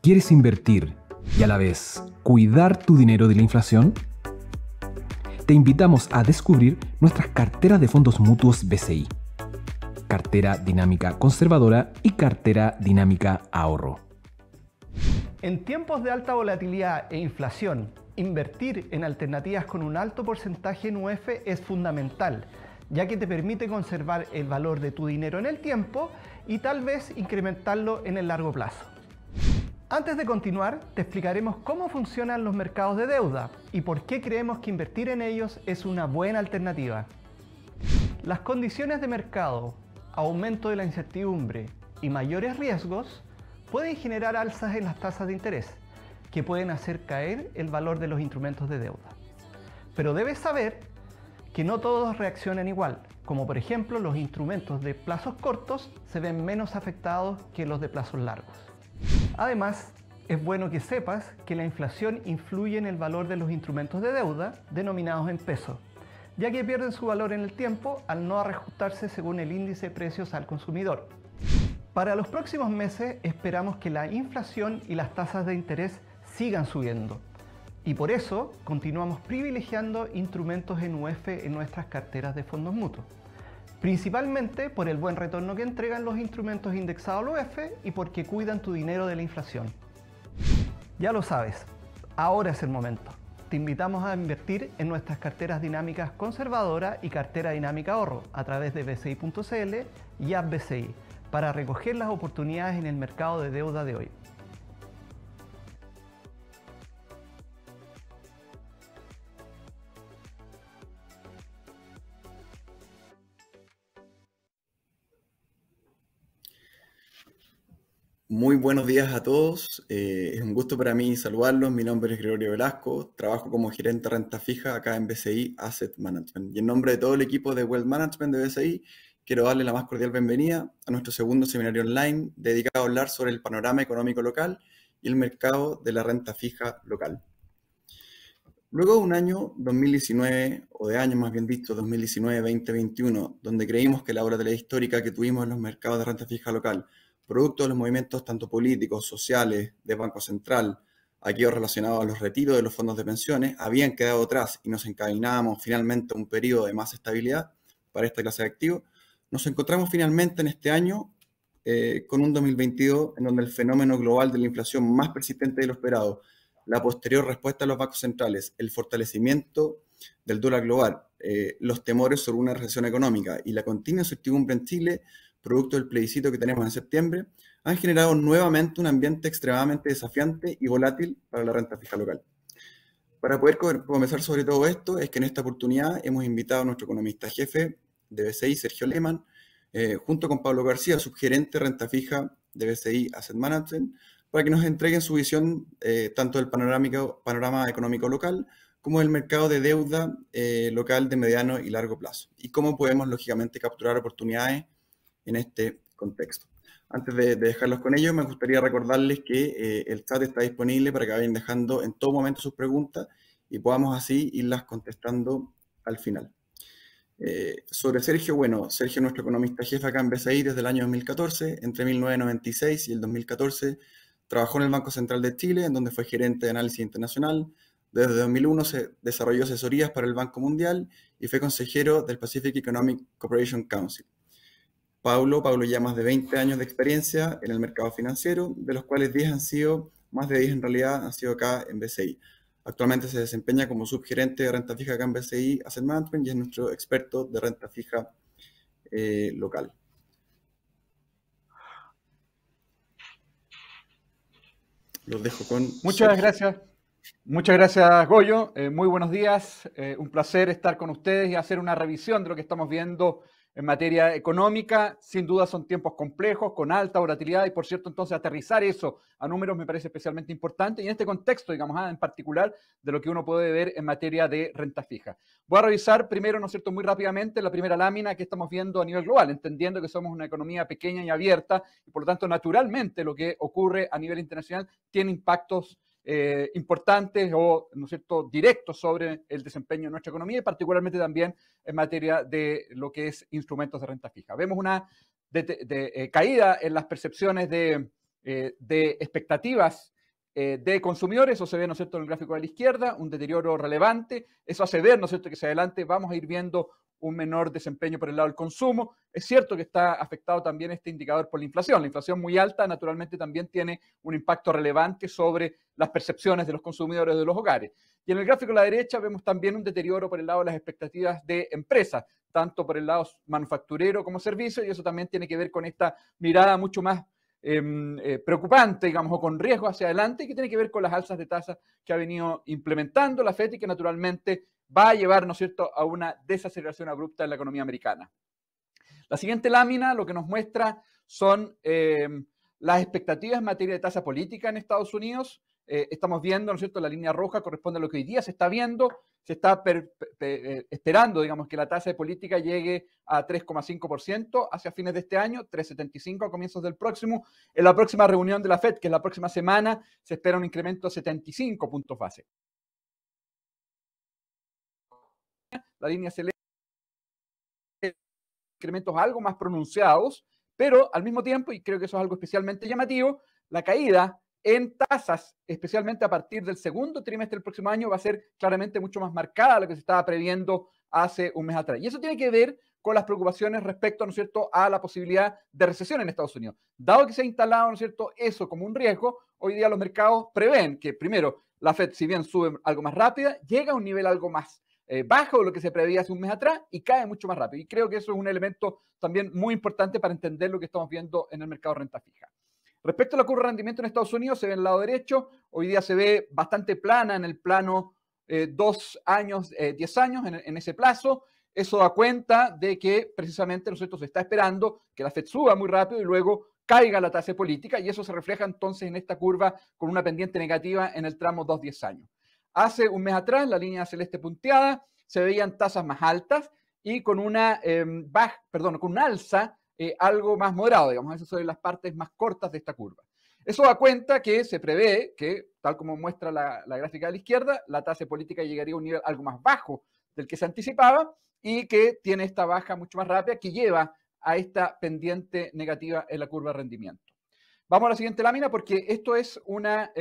¿Quieres invertir y a la vez cuidar tu dinero de la inflación? Te invitamos a descubrir nuestras carteras de fondos mutuos BCI, cartera dinámica conservadora y cartera dinámica ahorro. En tiempos de alta volatilidad e inflación, invertir en alternativas con un alto porcentaje en UF es fundamental, ya que te permite conservar el valor de tu dinero en el tiempo y tal vez incrementarlo en el largo plazo. Antes de continuar, te explicaremos cómo funcionan los mercados de deuda y por qué creemos que invertir en ellos es una buena alternativa. Las condiciones de mercado, aumento de la incertidumbre y mayores riesgos pueden generar alzas en las tasas de interés, que pueden hacer caer el valor de los instrumentos de deuda. Pero debes saber que no todos reaccionan igual, como por ejemplo los instrumentos de plazos cortos se ven menos afectados que los de plazos largos. Además, es bueno que sepas que la inflación influye en el valor de los instrumentos de deuda denominados en pesos, ya que pierden su valor en el tiempo al no reajustarse según el índice de precios al consumidor. Para los próximos meses esperamos que la inflación y las tasas de interés sigan subiendo, y por eso continuamos privilegiando instrumentos en UF en nuestras carteras de fondos mutuos, principalmente por el buen retorno que entregan los instrumentos indexados al UF y porque cuidan tu dinero de la inflación. Ya lo sabes, ahora es el momento. Te invitamos a invertir en nuestras carteras dinámicas conservadora y cartera dinámica ahorro a través de bci.cl y app BCI para recoger las oportunidades en el mercado de deuda de hoy. Muy buenos días a todos. Es un gusto para mí saludarlos. Mi nombre es Gregorio Velasco. Trabajo como gerente de renta fija acá en BCI Asset Management. Y en nombre de todo el equipo de Wealth Management de BCI, quiero darle la más cordial bienvenida a nuestro segundo seminario online dedicado a hablar sobre el panorama económico local y el mercado de la renta fija local. Luego de un año 2019, o de años más bien dicho, 2019-2021, donde creímos que la volatilidad histórica que tuvimos en los mercados de renta fija local, producto de los movimientos tanto políticos, sociales, de Banco Central, aquellos relacionados a los retiros de los fondos de pensiones, habían quedado atrás y nos encaminábamos finalmente a un periodo de más estabilidad para esta clase de activos, nos encontramos finalmente en este año con un 2022 en donde el fenómeno global de la inflación más persistente de lo esperado, la posterior respuesta de los bancos centrales, el fortalecimiento del dólar global, los temores sobre una recesión económica y la continua incertidumbre en Chile, producto del plebiscito que tenemos en septiembre, han generado nuevamente un ambiente extremadamente desafiante y volátil para la renta fija local. Para poder conversar sobre todo esto, es que en esta oportunidad hemos invitado a nuestro economista jefe de BCI, Sergio Lehmann, junto con Pablo García, subgerente de renta fija de BCI Asset Management, para que nos entreguen su visión tanto del panorama económico local como del mercado de deuda local de mediano y largo plazo, y cómo podemos, lógicamente, capturar oportunidades en este contexto. Antes de dejarlos con ellos, me gustaría recordarles que el chat está disponible para que vayan dejando en todo momento sus preguntas y podamos así irlas contestando al final. Sobre Sergio, bueno, Sergio es nuestro economista jefe acá en BCI desde el año 2014. Entre 1996 y el 2014 trabajó en el Banco Central de Chile, en donde fue gerente de análisis internacional. Desde 2001 se desarrolló asesorías para el Banco Mundial y fue consejero del Pacific Economic Cooperation Council. Pablo ya más de 20 años de experiencia en el mercado financiero, de los cuales 10 han sido, más de 10 en realidad, han sido acá en BCI. Actualmente se desempeña como subgerente de renta fija acá en BCI Asset Management y es nuestro experto de renta fija local. Los dejo con Muchas gracias. Muchas gracias, Goyo. Muy buenos días. Un placer estar con ustedes y hacer una revisión de lo que estamos viendo en materia económica. Sin duda son tiempos complejos, con alta volatilidad y, por cierto, entonces aterrizar eso a números me parece especialmente importante y en este contexto, digamos, en particular de lo que uno puede ver en materia de renta fija. Voy a revisar primero, ¿no es cierto?, muy rápidamente la primera lámina que estamos viendo a nivel global, entendiendo que somos una economía pequeña y abierta y, por lo tanto, naturalmente lo que ocurre a nivel internacional tiene impactos importantes o, ¿no es cierto?, directos sobre el desempeño de nuestra economía y particularmente también en materia de lo que es instrumentos de renta fija. Vemos una caída en las percepciones de expectativas de consumidores, eso se ve, ¿no es cierto?, en el gráfico de la izquierda, un deterioro relevante, eso hace ver, ¿no es cierto?, que hacia adelante vamos a ir viendo un menor desempeño por el lado del consumo. Es cierto que está afectado también este indicador por la inflación muy alta naturalmente también tiene un impacto relevante sobre las percepciones de los consumidores de los hogares. Y en el gráfico de la derecha vemos también un deterioro por el lado de las expectativas de empresas, tanto por el lado manufacturero como servicio, y eso también tiene que ver con esta mirada mucho más preocupante, digamos, o con riesgo hacia adelante, que tiene que ver con las alzas de tasas que ha venido implementando la FED y que naturalmente va a llevar, ¿no es cierto?, a una desaceleración abrupta en la economía americana. La siguiente lámina lo que nos muestra son las expectativas en materia de tasa política en Estados Unidos. Estamos viendo, ¿no es cierto?, la línea roja corresponde a lo que hoy día se está viendo. Se está esperando, digamos, que la tasa de política llegue a 3,5% hacia fines de este año, 3,75 a comienzos del próximo. En la próxima reunión de la FED, que es la próxima semana, se espera un incremento de 75 puntos base. La línea celeste, incrementos algo más pronunciados, pero al mismo tiempo, y creo que eso es algo especialmente llamativo, la caída en tasas, especialmente a partir del segundo trimestre del próximo año, va a ser claramente mucho más marcada a lo que se estaba previendo hace un mes atrás. Y eso tiene que ver con las preocupaciones respecto, ¿no es cierto?, a la posibilidad de recesión en Estados Unidos. Dado que se ha instalado, ¿no es cierto?, eso como un riesgo, hoy día los mercados prevén que, primero, la FED, si bien sube algo más rápida, llega a un nivel algo más bajo de lo que se preveía hace un mes atrás y cae mucho más rápido. Y creo que eso es un elemento también muy importante para entender lo que estamos viendo en el mercado de renta fija. Respecto a la curva de rendimiento en Estados Unidos, se ve en el lado derecho, hoy día se ve bastante plana en el plano 2 años, 10 años, en ese plazo. Eso da cuenta de que precisamente nosotros se está esperando que la FED suba muy rápido y luego caiga la tasa política, y eso se refleja entonces en esta curva con una pendiente negativa en el tramo 2-10 años. Hace un mes atrás, la línea celeste punteada, se veían tasas más altas y con una con un alza algo más moderado, digamos, esas son las partes más cortas de esta curva. Eso da cuenta que se prevé que, tal como muestra la gráfica de la izquierda, la tasa política llegaría a un nivel algo más bajo del que se anticipaba y que tiene esta baja mucho más rápida que lleva a esta pendiente negativa en la curva de rendimiento. Vamos a la siguiente lámina porque esto es una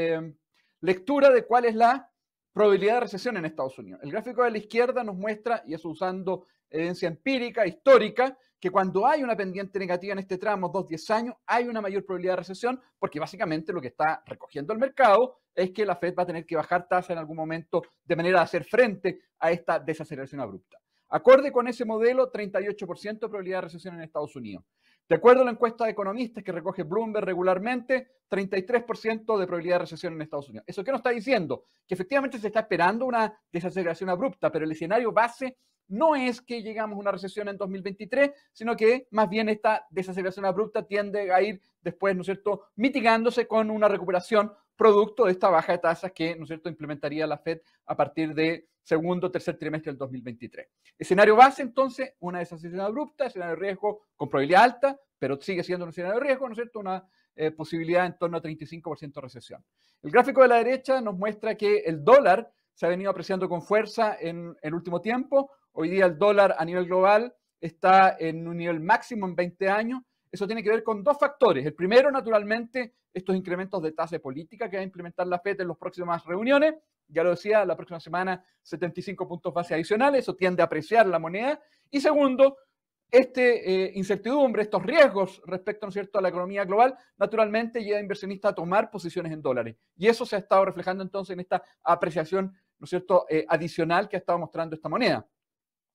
lectura de cuál es la probabilidad de recesión en Estados Unidos. El gráfico de la izquierda nos muestra, y eso usando evidencia empírica, histórica, que cuando hay una pendiente negativa en este tramo 2-10 años, hay una mayor probabilidad de recesión, porque básicamente lo que está recogiendo el mercado es que la FED va a tener que bajar tasa en algún momento de manera a hacer frente a esta desaceleración abrupta. Acorde con ese modelo, 38% de probabilidad de recesión en Estados Unidos. De acuerdo a la encuesta de economistas que recoge Bloomberg regularmente, 33% de probabilidad de recesión en Estados Unidos. ¿Eso qué nos está diciendo? Que efectivamente se está esperando una desaceleración abrupta, pero el escenario base no es que llegamos a una recesión en 2023, sino que más bien esta desaceleración abrupta tiende a ir después, ¿no es cierto?, mitigándose con una recuperación producto de esta baja de tasas que, ¿no es cierto?, implementaría la FED a partir de segundo o tercer trimestre del 2023. Escenario base, entonces, una desaceleración abrupta, escenario de riesgo con probabilidad alta, pero sigue siendo un escenario de riesgo, ¿no es cierto?, una posibilidad en torno a 35% de recesión. El gráfico de la derecha nos muestra que el dólar se ha venido apreciando con fuerza en el último tiempo. Hoy día el dólar a nivel global está en un nivel máximo en 20 años. Eso tiene que ver con dos factores. El primero, naturalmente, estos incrementos de tasa de política que va a implementar la FED en las próximas reuniones. Ya lo decía, la próxima semana 75 puntos base adicionales. Eso tiende a apreciar la moneda. Y segundo, incertidumbre, estos riesgos respecto, ¿no es cierto?, a la economía global, naturalmente lleva a inversionistas a tomar posiciones en dólares. Y eso se ha estado reflejando entonces en esta apreciación, ¿no es cierto?, adicional que ha estado mostrando esta moneda.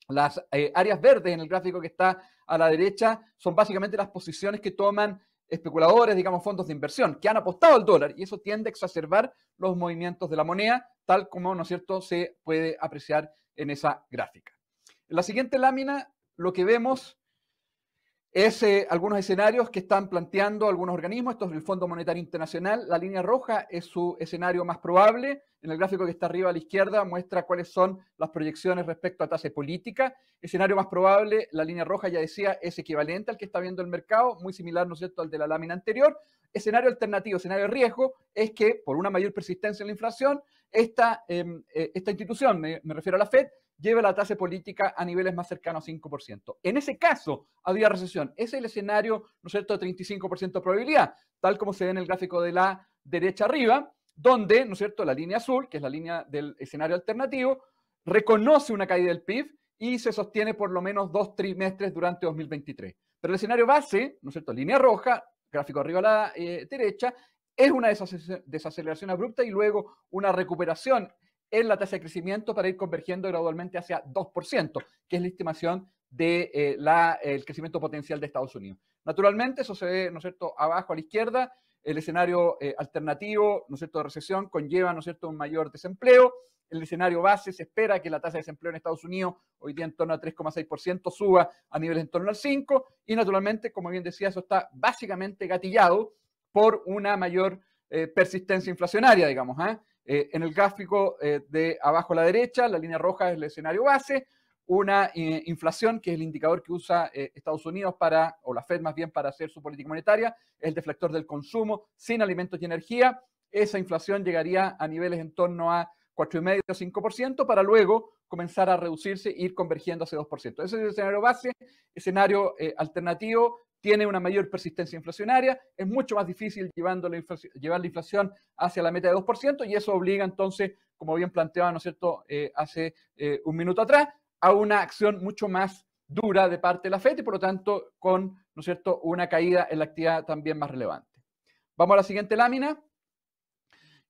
Las áreas verdes en el gráfico que está a la derecha son básicamente las posiciones que toman especuladores, digamos, fondos de inversión, que han apostado al dólar, y eso tiende a exacerbar los movimientos de la moneda, tal como, ¿no es cierto?, se puede apreciar en esa gráfica. En la siguiente lámina, lo que vemos es algunos escenarios que están planteando algunos organismos. Esto es el Fondo Monetario Internacional. La línea roja es su escenario más probable. En el gráfico que está arriba a la izquierda muestra cuáles son las proyecciones respecto a tasa política. Escenario más probable, la línea roja, ya decía, es equivalente al que está viendo el mercado, muy similar, ¿no es cierto?, al de la lámina anterior. Escenario alternativo, escenario de riesgo, es que por una mayor persistencia en la inflación, esta institución, me refiero a la FED, lleve la tasa política a niveles más cercanos a 5%. En ese caso, habría recesión. Ese es el escenario, ¿no es cierto?, de 35% de probabilidad, tal como se ve en el gráfico de la derecha arriba, donde, ¿no es cierto?, la línea azul, que es la línea del escenario alternativo, reconoce una caída del PIB y se sostiene por lo menos 2 trimestres durante 2023. Pero el escenario base, ¿no es cierto?, línea roja, gráfico arriba a la derecha, es una desaceleración abrupta y luego una recuperación en la tasa de crecimiento para ir convergiendo gradualmente hacia 2%, que es la estimación del crecimiento potencial de Estados Unidos. Naturalmente, eso se ve, ¿no es cierto?, abajo a la izquierda, el escenario alternativo, ¿no es cierto?, de recesión conlleva, ¿no es cierto?, un mayor desempleo. El escenario base se espera que la tasa de desempleo en Estados Unidos, hoy día en torno a 3,6%, suba a niveles en torno al 5%, y naturalmente, como bien decía, eso está básicamente gatillado por una mayor persistencia inflacionaria, digamos. En el gráfico de abajo a la derecha, la línea roja es el escenario base, una inflación, que es el indicador que usa Estados Unidos para, o la Fed más bien, para hacer su política monetaria, es el deflector del consumo sin alimentos y energía. Esa inflación llegaría a niveles en torno a 4,5 o 5% para luego comenzar a reducirse e ir convergiendo hacia 2%. Ese es el escenario base. Escenario alternativo tiene una mayor persistencia inflacionaria, es mucho más difícil llevar la inflación hacia la meta de 2%, y eso obliga entonces, como bien planteaba, ¿no es cierto?, hace un minuto atrás, a una acción mucho más dura de parte de la FED y por lo tanto con, ¿no es cierto?, una caída en la actividad también más relevante. Vamos a la siguiente lámina,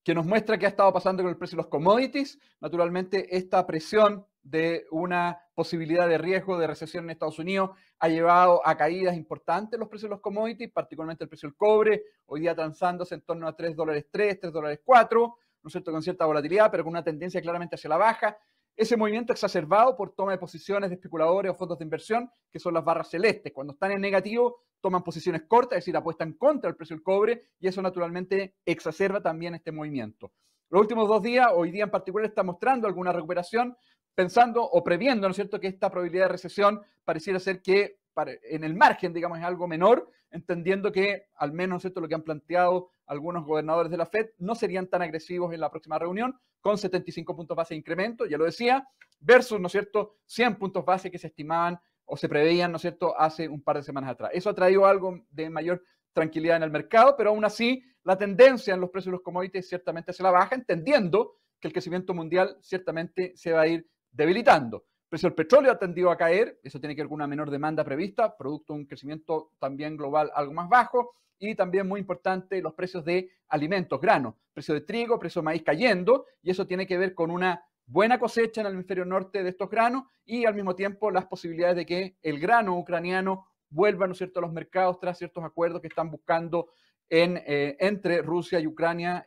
que nos muestra qué ha estado pasando con el precio de los commodities. Naturalmente, esta presión de una posibilidad de riesgo de recesión en Estados Unidos ha llevado a caídas importantes en los precios de los commodities, particularmente el precio del cobre, hoy día transándose en torno a $3.3, $3.4, ¿no es cierto?, con cierta volatilidad, pero con una tendencia claramente hacia la baja. Ese movimiento exacerbado por toma de posiciones de especuladores o fondos de inversión, que son las barras celestes. Cuando están en negativo, toman posiciones cortas, es decir, apuestan contra el precio del cobre, y eso naturalmente exacerba también este movimiento. Los últimos 2 días, hoy día en particular, está mostrando alguna recuperación, pensando o previendo, ¿no es cierto?, que esta probabilidad de recesión pareciera ser que en el margen, digamos, es algo menor, entendiendo que al menos, ¿no es cierto?, lo que han planteado algunos gobernadores de la FED no serían tan agresivos en la próxima reunión, con 75 puntos base de incremento, ya lo decía, versus, ¿no es cierto?, 100 puntos base que se estimaban o se preveían, ¿no es cierto?, hace un par de semanas atrás. Eso ha traído algo de mayor tranquilidad en el mercado, pero aún así la tendencia en los precios de los commodities ciertamente se la baja, entendiendo que el crecimiento mundial ciertamente se va a ir debilitando. El precio del petróleo ha tendido a caer, eso tiene que ver con una menor demanda prevista, producto de un crecimiento también global algo más bajo, y también muy importante los precios de alimentos, granos, precio de trigo, precio de maíz cayendo, y eso tiene que ver con una buena cosecha en el hemisferio norte de estos granos y al mismo tiempo las posibilidades de que el grano ucraniano vuelva, ¿no es cierto?, a los mercados tras ciertos acuerdos que están buscando entre Rusia y Ucrania,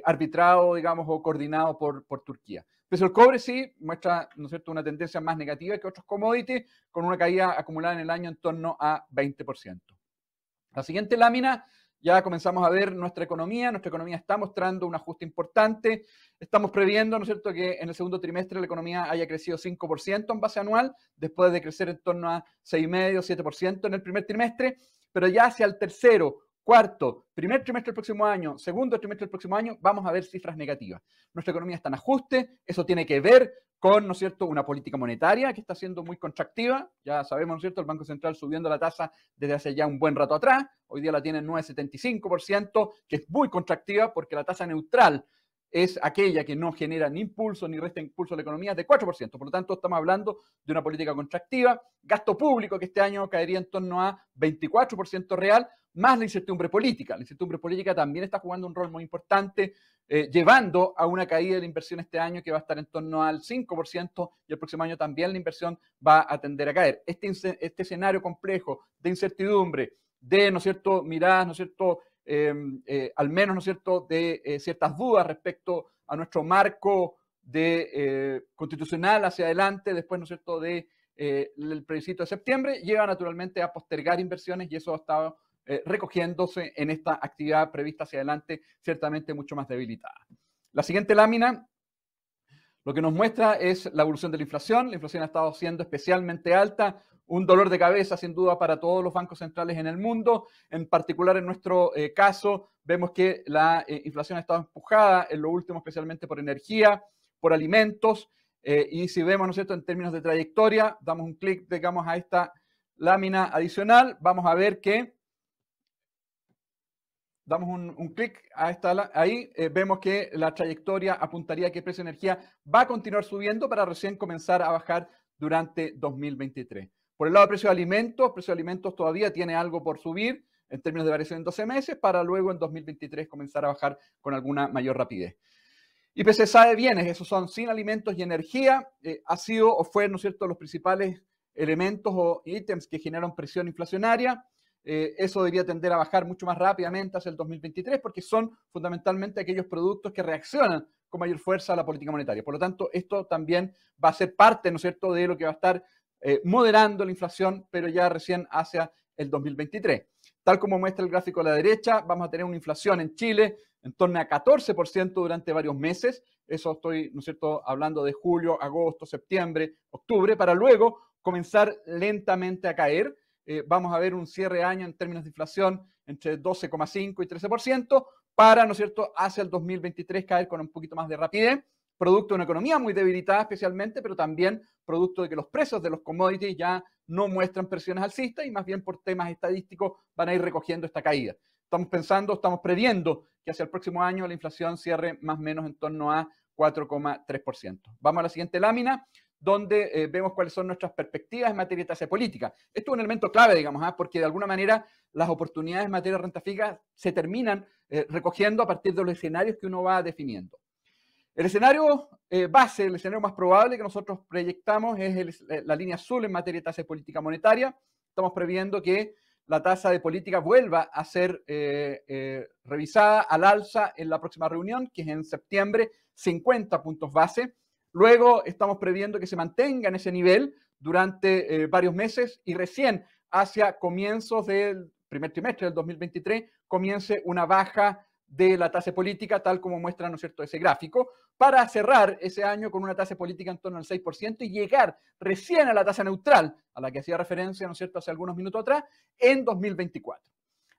arbitrado, digamos, o coordinado por Turquía. El precio del cobre sí muestra, ¿no es cierto?, una tendencia más negativa que otros commodities, con una caída acumulada en el año en torno a 20%. La siguiente lámina, ya comenzamos a ver nuestra economía está mostrando un ajuste importante, estamos previendo, ¿no es cierto?, que en el segundo trimestre la economía haya crecido 5% en base anual, después de crecer en torno a 6,5, 7% en el primer trimestre, pero ya hacia el tercero, cuarto, primer trimestre del próximo año, segundo trimestre del próximo año, vamos a ver cifras negativas. Nuestra economía está en ajuste, eso tiene que ver con, ¿no es cierto?, una política monetaria que está siendo muy contractiva. Ya sabemos, ¿no es cierto?, el Banco Central subiendo la tasa desde hace ya un buen rato atrás. Hoy día la tiene en 9,75%, que es muy contractiva porque la tasa neutral es aquella que no genera ni impulso ni resta impulso a la economía, de 4%. Por lo tanto, estamos hablando de una política contractiva. Gasto público que este año caería en torno a 24% real, más la incertidumbre política. La incertidumbre política también está jugando un rol muy importante, llevando a una caída de la inversión este año que va a estar en torno al 5%, y el próximo año también la inversión va a tender a caer. Este escenario complejo de incertidumbre, de, ¿no es cierto?, miradas, ¿no es cierto?, al menos, ¿no es cierto?, de ciertas dudas respecto a nuestro marco constitucional hacia adelante, después, ¿no es cierto?, del plebiscito de septiembre, lleva naturalmente a postergar inversiones, y eso ha estado recogiéndose en esta actividad prevista hacia adelante, ciertamente mucho más debilitada. La siguiente lámina lo que nos muestra es la evolución de la inflación. La inflación ha estado siendo especialmente alta, un dolor de cabeza sin duda para todos los bancos centrales en el mundo. En particular en nuestro caso, vemos que la inflación ha estado empujada en lo último especialmente por energía, por alimentos, y si vemos, ¿no es cierto?, en términos de trayectoria, damos un clic, digamos, a esta lámina adicional, vamos a ver que damos un clic ahí, vemos que la trayectoria apuntaría a que el precio de energía va a continuar subiendo para recién comenzar a bajar durante 2023. Por el lado del precio de alimentos todavía tiene algo por subir en términos de variación en 12 meses, para luego en 2023 comenzar a bajar con alguna mayor rapidez. IPC-SAE de bienes, esos son sin alimentos y energía, ha sido o fue, ¿no es cierto?, los principales elementos o ítems que generan presión inflacionaria. Eso debería tender a bajar mucho más rápidamente hacia el 2023 porque son fundamentalmente aquellos productos que reaccionan con mayor fuerza a la política monetaria. Por lo tanto, esto también va a ser parte, ¿no es cierto?, de lo que va a estar moderando la inflación, pero ya recién hacia el 2023. Tal como muestra el gráfico a la derecha, vamos a tener una inflación en Chile en torno a 14% durante varios meses. Eso estoy, ¿no es cierto?, hablando de julio, agosto, septiembre, octubre, para luego comenzar lentamente a caer. Vamos a ver un cierre de año en términos de inflación entre 12,5 y 13%, para, ¿no es cierto?, hacia el 2023 caer con un poquito más de rapidez, producto de una economía muy debilitada especialmente, pero también producto de que los precios de los commodities ya no muestran presiones alcistas y más bien por temas estadísticos van a ir recogiendo esta caída. Estamos previendo que hacia el próximo año la inflación cierre más o menos en torno a 4,3%. Vamos a la siguiente lámina, donde vemos cuáles son nuestras perspectivas en materia de tasa de política. Esto es un elemento clave, digamos, porque de alguna manera las oportunidades en materia de renta fija se terminan recogiendo a partir de los escenarios que uno va definiendo. El escenario base, el escenario más probable que nosotros proyectamos es la línea azul en materia de tasa de política monetaria. Estamos previendo que la tasa de política vuelva a ser revisada al alza en la próxima reunión, que es en septiembre, 50 puntos base. Luego estamos previendo que se mantenga en ese nivel durante varios meses y recién hacia comienzos del primer trimestre del 2023 comience una baja de la tasa política, tal como muestra, ¿no es cierto?, ese gráfico, para cerrar ese año con una tasa política en torno al 6% y llegar recién a la tasa neutral, a la que hacía referencia, ¿no es cierto?, hace algunos minutos atrás, en 2024.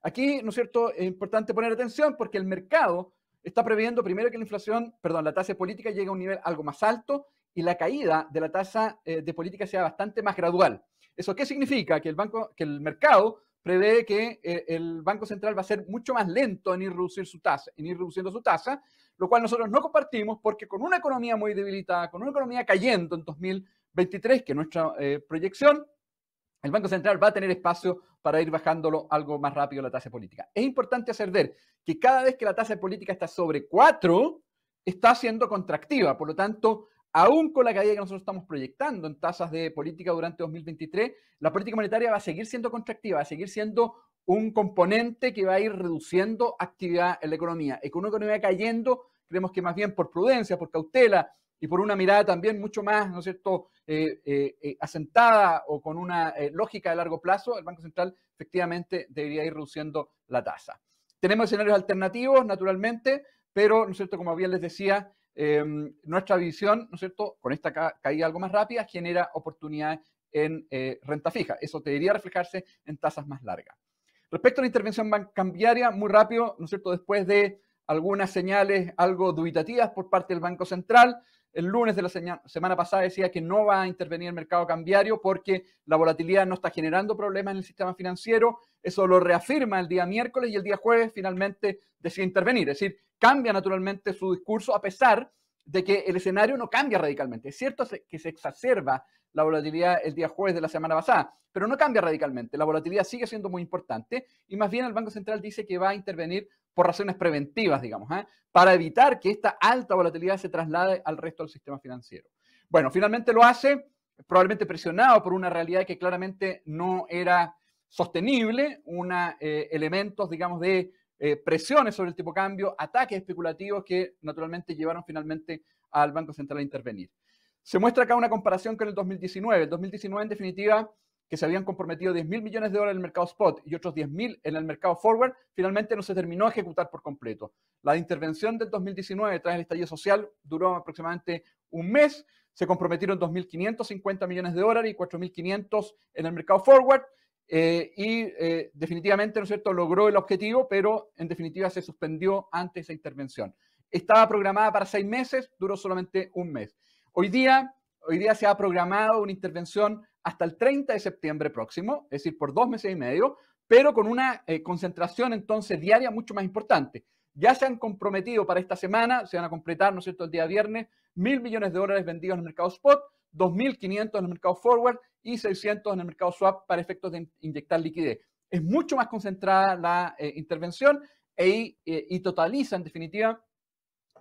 Aquí, ¿no es cierto?, es importante poner atención porque el mercado está previendo primero que la tasa política llegue a un nivel algo más alto y la caída de la tasa de política sea bastante más gradual. ¿Eso qué significa? Que el mercado prevé que el Banco Central va a ser mucho más lento en ir reduciendo su tasa, lo cual nosotros no compartimos porque con una economía muy debilitada, con una economía cayendo en 2023, que es nuestra proyección, el Banco Central va a tener espacio para ir bajándolo algo más rápido la tasa política. Es importante hacer ver que cada vez que la tasa política está sobre 4, está siendo contractiva. Por lo tanto, aún con la caída que nosotros estamos proyectando en tasas de política durante 2023, la política monetaria va a seguir siendo contractiva, va a seguir siendo un componente que va a ir reduciendo actividad en la economía. Y con una economía cayendo, creemos que más bien por prudencia, por cautela y por una mirada también mucho más, ¿no es cierto?, asentada o con una lógica de largo plazo, el Banco Central efectivamente debería ir reduciendo la tasa. Tenemos escenarios alternativos, naturalmente, pero, ¿no es cierto?, como bien les decía, nuestra visión, ¿no es cierto?, con esta caída algo más rápida, genera oportunidades en renta fija. Eso debería reflejarse en tasas más largas. Respecto a la intervención cambiaria, muy rápido, ¿no es cierto?, después de algunas señales algo dubitativas por parte del Banco Central, el lunes de la semana pasada decía que no va a intervenir el mercado cambiario porque la volatilidad no está generando problemas en el sistema financiero. Eso lo reafirma el día miércoles y el día jueves finalmente decide intervenir. Es decir, cambia naturalmente su discurso a pesar de que el escenario no cambia radicalmente. Es cierto que se exacerba la volatilidad el día jueves de la semana pasada, pero no cambia radicalmente. La volatilidad sigue siendo muy importante y más bien el Banco Central dice que va a intervenir por razones preventivas, digamos, para evitar que esta alta volatilidad se traslade al resto del sistema financiero. Bueno, finalmente lo hace, probablemente presionado por una realidad que claramente no era sostenible, elementos, digamos, de presiones sobre el tipo de cambio, ataques especulativos que naturalmente llevaron finalmente al Banco Central a intervenir. Se muestra acá una comparación con el 2019. El 2019, en definitiva, que se habían comprometido 10.000 millones de dólares en el mercado spot y otros 10.000 en el mercado forward, finalmente no se terminó de ejecutar por completo. La intervención del 2019 tras el estallido social duró aproximadamente un mes. Se comprometieron 2.550 millones de dólares y 4.500 en el mercado forward. Definitivamente, ¿no es cierto?, logró el objetivo, pero en definitiva se suspendió ante esa intervención. Estaba programada para 6 meses, duró solamente un mes. Hoy día se ha programado una intervención hasta el 30 de septiembre próximo, es decir, por 2 meses y medio, pero con una concentración entonces diaria mucho más importante. Ya se han comprometido para esta semana, se van a completar, ¿no es cierto?, el día viernes, $1.000 millones vendidos en el mercado spot, 2.500 en el mercado forward y 600 en el mercado swap para efectos de inyectar liquidez. Es mucho más concentrada la intervención y totaliza en definitiva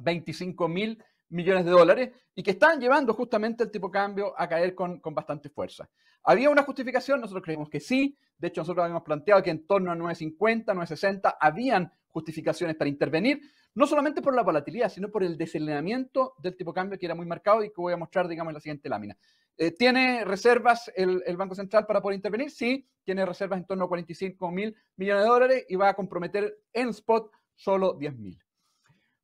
$25.000 millones y que están llevando justamente el tipo de cambio a caer con bastante fuerza. ¿Había una justificación? Nosotros creemos que sí. De hecho, nosotros habíamos planteado que en torno a 9.50, 9.60 habían justificaciones para intervenir, no solamente por la volatilidad, sino por el desaceleramiento del tipo de cambio que era muy marcado y que voy a mostrar, digamos, en la siguiente lámina. ¿Tiene reservas el Banco Central para poder intervenir? Sí, tiene reservas en torno a $45.000 millones y va a comprometer en spot solo 10.000.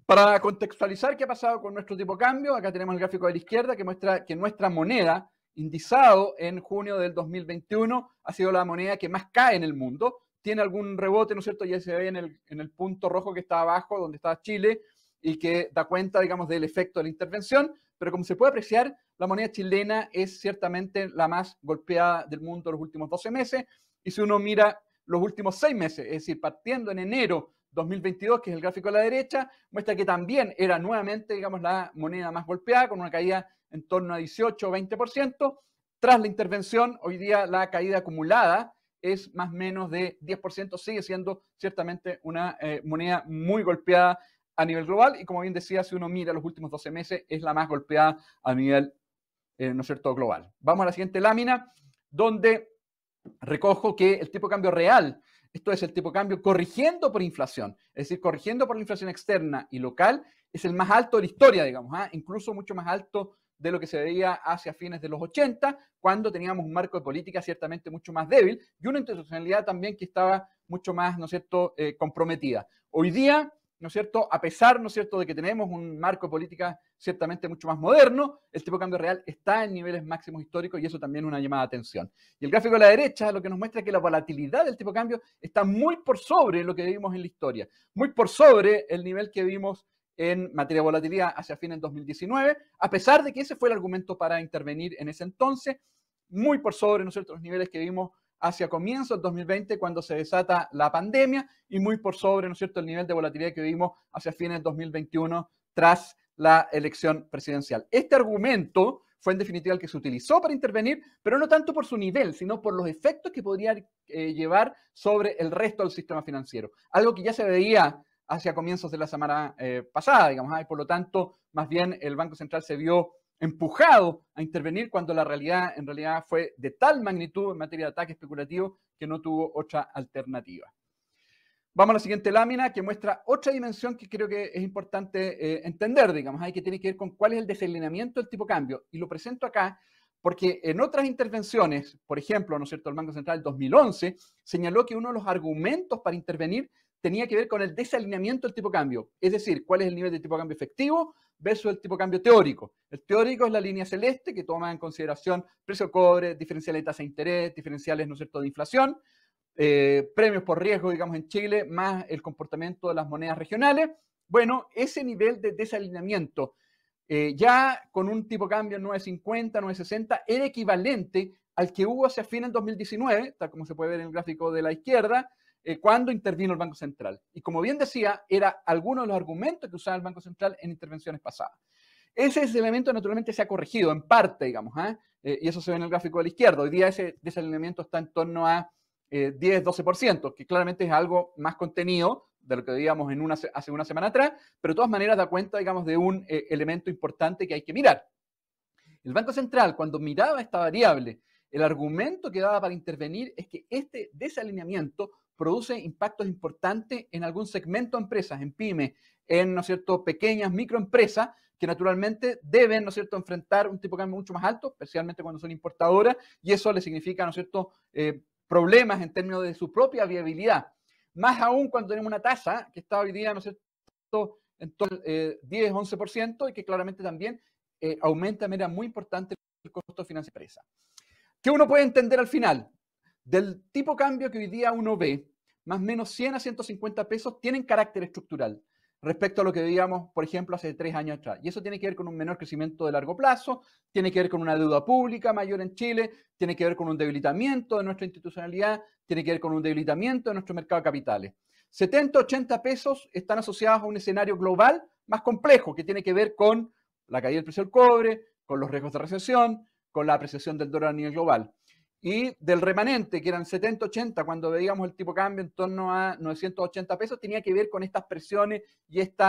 Para contextualizar qué ha pasado con nuestro tipo de cambio, acá tenemos el gráfico de la izquierda que muestra que nuestra moneda, indizado en junio del 2021, ha sido la moneda que más cae en el mundo. Tiene algún rebote, ¿no es cierto? Ya se ve en el punto rojo que está abajo, donde está Chile, y que da cuenta, digamos, del efecto de la intervención. Pero como se puede apreciar, la moneda chilena es ciertamente la más golpeada del mundo en los últimos 12 meses. Y si uno mira los últimos 6 meses, es decir, partiendo en enero 2022, que es el gráfico a la derecha, muestra que también era nuevamente, digamos, la moneda más golpeada, con una caída en torno a 18 o 20%. Tras la intervención, hoy día la caída acumulada es más o menos de 10%, sigue siendo ciertamente una moneda muy golpeada a nivel global y como bien decía, si uno mira los últimos 12 meses, es la más golpeada a nivel, ¿no es cierto?, global. Vamos a la siguiente lámina, donde recojo que el tipo de cambio real, esto es el tipo de cambio corrigiendo por inflación, es decir, corrigiendo por la inflación externa y local, es el más alto de la historia, digamos, incluso mucho más alto de lo que se veía hacia fines de los 80, cuando teníamos un marco de política ciertamente mucho más débil y una institucionalidad también que estaba mucho más, ¿no es cierto?, comprometida. Hoy día, ¿no es cierto?, a pesar, ¿no es cierto?, de que tenemos un marco de política ciertamente mucho más moderno, el tipo de cambio real está en niveles máximos históricos y eso también es una llamada de atención. Y el gráfico a la derecha lo que nos muestra es que la volatilidad del tipo de cambio está muy por sobre lo que vimos en la historia, muy por sobre el nivel que vimos en materia de volatilidad hacia fines de 2019, a pesar de que ese fue el argumento para intervenir en ese entonces, muy por sobre, ¿no es cierto?, los niveles que vimos hacia comienzos del 2020 cuando se desata la pandemia y muy por sobre, ¿no es cierto?, el nivel de volatilidad que vimos hacia fines de 2021 tras la elección presidencial. Este argumento fue en definitiva el que se utilizó para intervenir, pero no tanto por su nivel, sino por los efectos que podría llevar sobre el resto del sistema financiero. Algo que ya se veía hacia comienzos de la semana pasada, digamos, y por lo tanto, más bien el Banco Central se vio empujado a intervenir cuando la realidad en realidad fue de tal magnitud en materia de ataque especulativo que no tuvo otra alternativa. Vamos a la siguiente lámina que muestra otra dimensión que creo que es importante entender, digamos, que tiene que ver con cuál es el desalineamiento del tipo de cambio. Y lo presento acá porque en otras intervenciones, por ejemplo, ¿no es cierto?, el Banco Central del 2011 señaló que uno de los argumentos para intervenir tenía que ver con el desalineamiento del tipo de cambio, es decir, cuál es el nivel de tipo de cambio efectivo versus el tipo de cambio teórico. El teórico es la línea celeste que toma en consideración precio de cobre, diferenciales de tasa de interés, diferenciales, ¿no es cierto?, de inflación, premios por riesgo, digamos, en Chile, más el comportamiento de las monedas regionales. Bueno, ese nivel de desalineamiento, ya con un tipo de cambio 9.50, 9.60, era equivalente al que hubo hacia fines del 2019, tal como se puede ver en el gráfico de la izquierda, cuando intervino el Banco Central. Y como bien decía, era alguno de los argumentos que usaba el Banco Central en intervenciones pasadas. Ese elemento naturalmente se ha corregido en parte, digamos, y eso se ve en el gráfico de la izquierda. Hoy día ese desalineamiento está en torno a 10-12%, que claramente es algo más contenido de lo que veíamos hace una semana atrás, pero de todas maneras da cuenta, digamos, de un elemento importante que hay que mirar. El Banco Central, cuando miraba esta variable, el argumento que daba para intervenir es que este desalineamiento produce impactos importantes en algún segmento de empresas, en pymes, en, ¿no es cierto?, pequeñas microempresas que naturalmente deben, ¿no es cierto?, enfrentar un tipo de cambio mucho más alto, especialmente cuando son importadoras, y eso le significa, ¿no es cierto?, problemas en términos de su propia viabilidad. Más aún cuando tenemos una tasa que está hoy día, ¿no es cierto?, en torno al 10-11% y que claramente también aumenta de manera muy importante el costo financiero de la empresa. ¿Qué uno puede entender al final? Del tipo de cambio que hoy día uno ve, más o menos 100 a 150 pesos tienen carácter estructural. respecto a lo que veíamos, por ejemplo, hace 3 años atrás. Y eso tiene que ver con un menor crecimiento de largo plazo, tiene que ver con una deuda pública mayor en Chile, tiene que ver con un debilitamiento de nuestra institucionalidad, tiene que ver con un debilitamiento de nuestro mercado de capitales. 70, 80 pesos están asociados a un escenario global más complejo, que tiene que ver con la caída del precio del cobre, con los riesgos de recesión, con la apreciación del dólar a nivel global. Y del remanente, que eran 70, 80, cuando veíamos el tipo de cambio en torno a 980 pesos, tenía que ver con estas presiones y este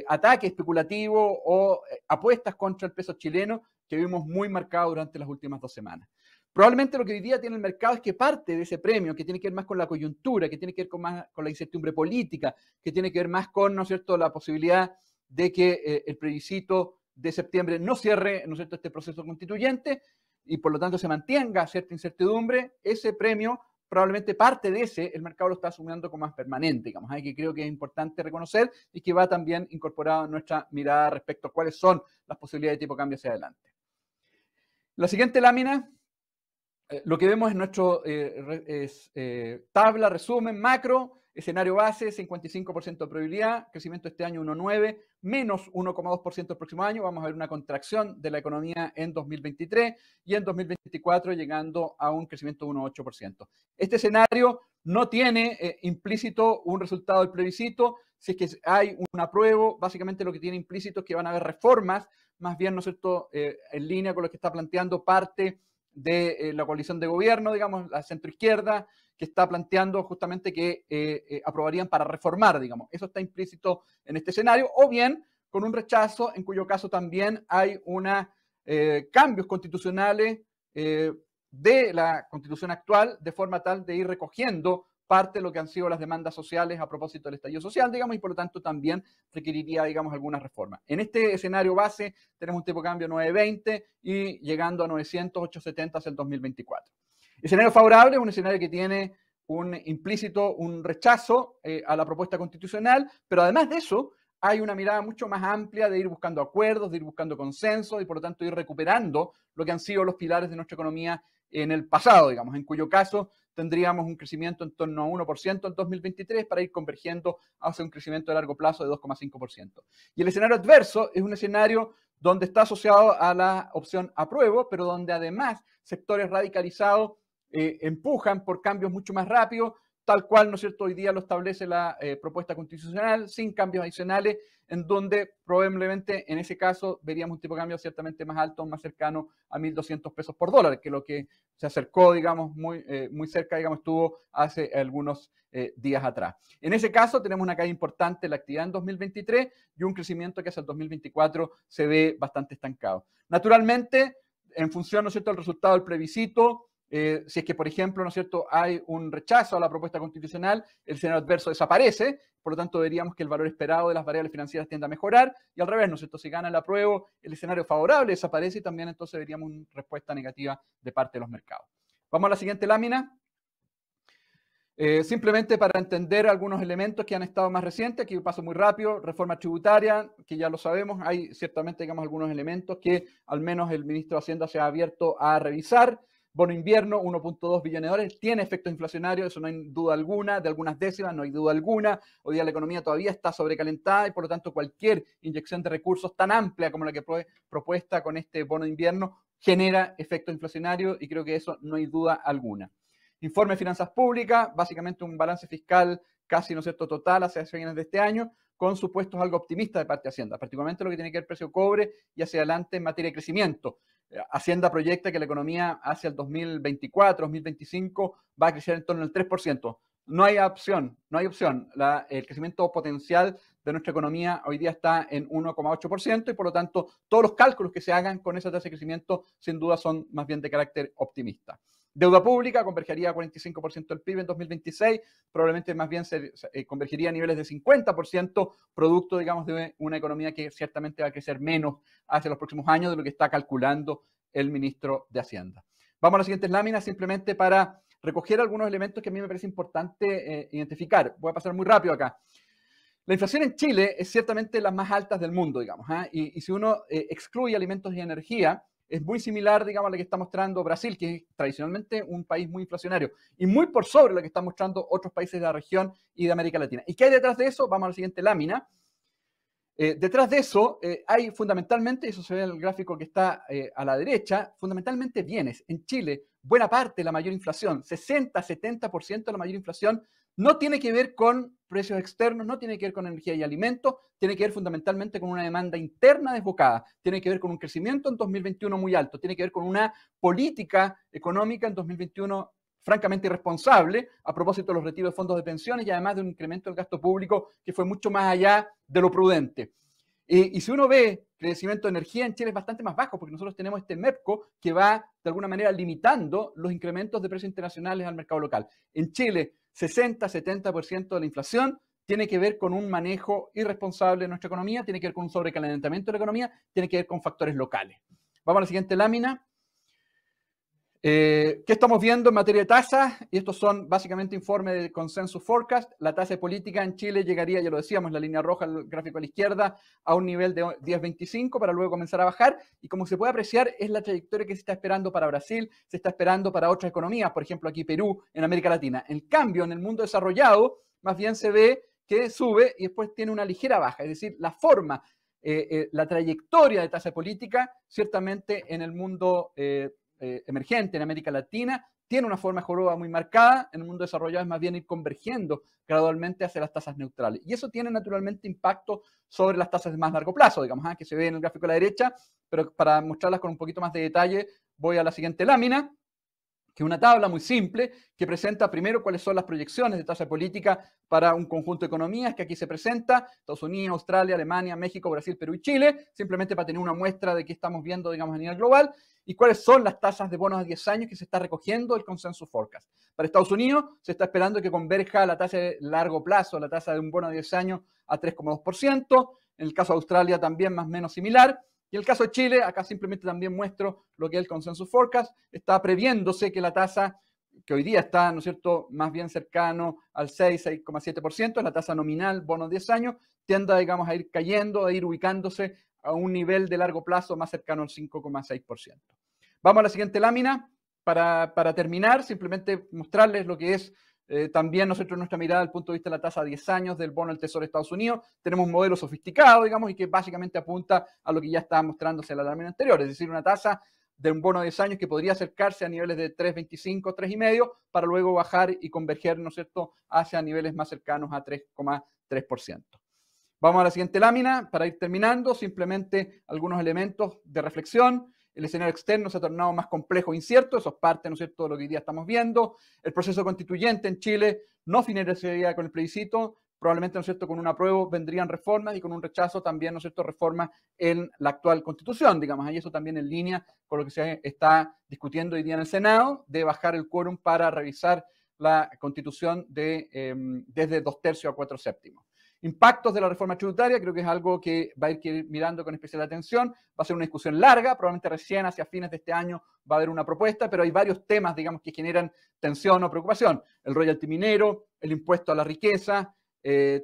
ataque especulativo o apuestas contra el peso chileno que vimos muy marcado durante las últimas 2 semanas. Probablemente lo que hoy día tiene el mercado es que parte de ese premio, que tiene que ver más con la coyuntura, que tiene que ver con la incertidumbre política, que tiene que ver más con, ¿no es cierto?, la posibilidad de que el plebiscito de septiembre no cierre, ¿no es cierto?, este proceso constituyente, y por lo tanto se mantenga cierta incertidumbre. Ese premio, probablemente parte de ese, el mercado lo está asumiendo como más permanente, digamos, que creo que es importante reconocer y que va también incorporado en nuestra mirada respecto a cuáles son las posibilidades de tipo de cambio hacia adelante. La siguiente lámina, lo que vemos en nuestro tabla, resumen, macro, escenario base, 55% de probabilidad, crecimiento este año 1,9%, menos 1,2% el próximo año, vamos a ver una contracción de la economía en 2023 y en 2024 llegando a un crecimiento de 1,8%. Este escenario no tiene implícito un resultado del plebiscito. Si es que hay un apruebo, básicamente lo que tiene implícito es que van a haber reformas, más bien, ¿no es cierto?, en línea con lo que está planteando parte de la coalición de gobierno, digamos, la centroizquierda, que está planteando justamente que aprobarían para reformar, digamos. Eso está implícito en este escenario, o bien con un rechazo, en cuyo caso también hay cambios constitucionales de la constitución actual, de forma tal de ir recogiendo parte de lo que han sido las demandas sociales a propósito del estallido social, digamos, y por lo tanto también requeriría, digamos, algunas reformas. En este escenario base tenemos un tipo de cambio 9.20 y llegando a 900, 870 hacia el 2024. Escenario favorable es un escenario que tiene un implícito, un rechazo a la propuesta constitucional, pero además de eso hay una mirada mucho más amplia de ir buscando acuerdos, de ir buscando consensos y por lo tanto ir recuperando lo que han sido los pilares de nuestra economía en el pasado, digamos, en cuyo caso tendríamos un crecimiento en torno a 1% en 2023 para ir convergiendo hacia un crecimiento de largo plazo de 2,5%. Y el escenario adverso es un escenario donde está asociado a la opción apruebo, pero donde además sectores radicalizados empujan por cambios mucho más rápidos, tal cual, ¿no es cierto?, hoy día lo establece la propuesta constitucional, sin cambios adicionales, en donde probablemente en ese caso veríamos un tipo de cambio ciertamente más alto, más cercano a 1.200 pesos por dólar, que lo que se acercó, digamos, muy cerca, digamos, estuvo hace algunos días atrás. En ese caso tenemos una caída importante en la actividad en 2023 y un crecimiento que hacia el 2024 se ve bastante estancado. Naturalmente, en función, ¿no es cierto?, del resultado del plebiscito, si es que, por ejemplo, ¿no es cierto?, hay un rechazo a la propuesta constitucional, el escenario adverso desaparece, por lo tanto veríamos que el valor esperado de las variables financieras tiende a mejorar, y al revés, ¿no es cierto?, si gana el apruebo, el escenario favorable desaparece y también entonces veríamos una respuesta negativa de parte de los mercados. Vamos a la siguiente lámina. Simplemente para entender algunos elementos que han estado más recientes, aquí paso muy rápido, reforma tributaria, que ya lo sabemos, hay ciertamente, digamos, algunos elementos que al menos el ministro de Hacienda se ha abierto a revisar. Bono invierno, 1.2 billones de dólares, tiene efecto inflacionario, eso no hay duda alguna, de algunas décimas, no hay duda alguna. Hoy día la economía todavía está sobrecalentada y por lo tanto cualquier inyección de recursos tan amplia como la que propuesta con este bono de invierno genera efecto inflacionario y creo que eso no hay duda alguna. Informe de finanzas públicas, básicamente un balance fiscal casi, ¿no es cierto?, total hacia fines de este año, con supuestos algo optimistas de parte de Hacienda, particularmente lo que tiene que ver precio cobre y hacia adelante en materia de crecimiento. Hacienda proyecta que la economía hacia el 2024, 2025 va a crecer en torno al 3%. No hay opción. El crecimiento potencial de nuestra economía hoy día está en 1,8% y por lo tanto todos los cálculos que se hagan con esa tasa de crecimiento sin duda son más bien de carácter optimista. Deuda pública convergería a 45% del PIB en 2026, probablemente más bien se convergería a niveles de 50%, producto, digamos, de una economía que ciertamente va a crecer menos hacia los próximos años de lo que está calculando el ministro de Hacienda. Vamos a las siguientes láminas simplemente para recoger algunos elementos que a mí me parece importante identificar. Voy a pasar muy rápido acá. La inflación en Chile es ciertamente las más altas del mundo, digamos, y si uno excluye alimentos y energía, es muy similar, digamos, a la que está mostrando Brasil, que es tradicionalmente un país muy inflacionario, y muy por sobre lo que están mostrando otros países de la región y de América Latina. ¿Y qué hay detrás de eso? Vamos a la siguiente lámina. Detrás de eso hay fundamentalmente, eso se ve en el gráfico que está a la derecha, fundamentalmente bienes. En Chile, buena parte de la mayor inflación, 60-70% de la mayor inflación, no tiene que ver con precios externos, no tiene que ver con energía y alimentos, tiene que ver fundamentalmente con una demanda interna desbocada, tiene que ver con un crecimiento en 2021 muy alto, tiene que ver con una política económica en 2021 francamente irresponsable a propósito de los retiros de fondos de pensiones y además de un incremento del gasto público que fue mucho más allá de lo prudente. Y si uno ve crecimiento de energía en Chile es bastante más bajo porque nosotros tenemos este MEPCO que va de alguna manera limitando los incrementos de precios internacionales al mercado local. En Chile, 60-70% de la inflación tiene que ver con un manejo irresponsable de nuestra economía, tiene que ver con un sobrecalentamiento de la economía, tiene que ver con factores locales. Vamos a la siguiente lámina. ¿Qué estamos viendo en materia de tasas? Y estos son básicamente informes de Consensus Forecast. La tasa de política en Chile llegaría, ya lo decíamos, la línea roja, el gráfico a la izquierda, a un nivel de 10.25 para luego comenzar a bajar. Y como se puede apreciar, es la trayectoria que se está esperando para Brasil, se está esperando para otras economías, por ejemplo aquí Perú, en América Latina. En cambio, en el mundo desarrollado, más bien se ve que sube y después tiene una ligera baja. Es decir, la forma, la trayectoria de tasa de política, ciertamente en el mundo emergente en América Latina, tiene una forma joroba muy marcada, en el mundo desarrollado es más bien ir convergiendo gradualmente hacia las tasas neutrales. Y eso tiene naturalmente impacto sobre las tasas de más largo plazo, digamos, que se ve en el gráfico a la derecha, pero para mostrarlas con un poquito más de detalle, voy a la siguiente lámina, que es una tabla muy simple que presenta primero cuáles son las proyecciones de tasa política para un conjunto de economías que aquí se presenta, Estados Unidos, Australia, Alemania, México, Brasil, Perú y Chile, simplemente para tener una muestra de qué estamos viendo, digamos, a nivel global, y cuáles son las tasas de bonos a 10 años que se está recogiendo el Consensus Forecast. Para Estados Unidos se está esperando que converja la tasa de largo plazo, la tasa de un bono a 10 años a 3,2%, en el caso de Australia también más o menos similar, y en el caso de Chile, acá simplemente también muestro lo que es el Consensus Forecast, está previéndose que la tasa, que hoy día está, ¿no es cierto?, más bien cercano al 6,7%, la tasa nominal, bonos 10 años, tienda, digamos, a ir cayendo, a ir ubicándose a un nivel de largo plazo más cercano al 5,6%. Vamos a la siguiente lámina. Para terminar, simplemente mostrarles lo que es también nosotros nuestra mirada desde el punto de vista de la tasa a 10 años del bono del Tesoro de Estados Unidos. Tenemos un modelo sofisticado, digamos, y que básicamente apunta a lo que ya estaba mostrándose en la lámina anterior, es decir, una tasa de un bono de 10 años que podría acercarse a niveles de 3,25, 3,5, para luego bajar y converger, ¿no es cierto?, hacia niveles más cercanos a 3,3%. Vamos a la siguiente lámina para ir terminando, simplemente algunos elementos de reflexión. El escenario externo se ha tornado más complejo e incierto, eso es parte, ¿no es cierto?, de lo que hoy día estamos viendo. El proceso constituyente en Chile no finalizaría con el plebiscito, probablemente, ¿no es cierto?, con un apruebo vendrían reformas y con un rechazo también, ¿no es cierto?, reformas en la actual constitución, digamos, y eso también en línea con lo que se está discutiendo hoy día en el Senado, de bajar el quórum para revisar la constitución desde 2/3 a 4/7. Impactos de la reforma tributaria, creo que es algo que va a ir mirando con especial atención, va a ser una discusión larga, probablemente recién hacia fines de este año va a haber una propuesta, pero hay varios temas, digamos, que generan tensión o preocupación. El royalty minero, el impuesto a la riqueza,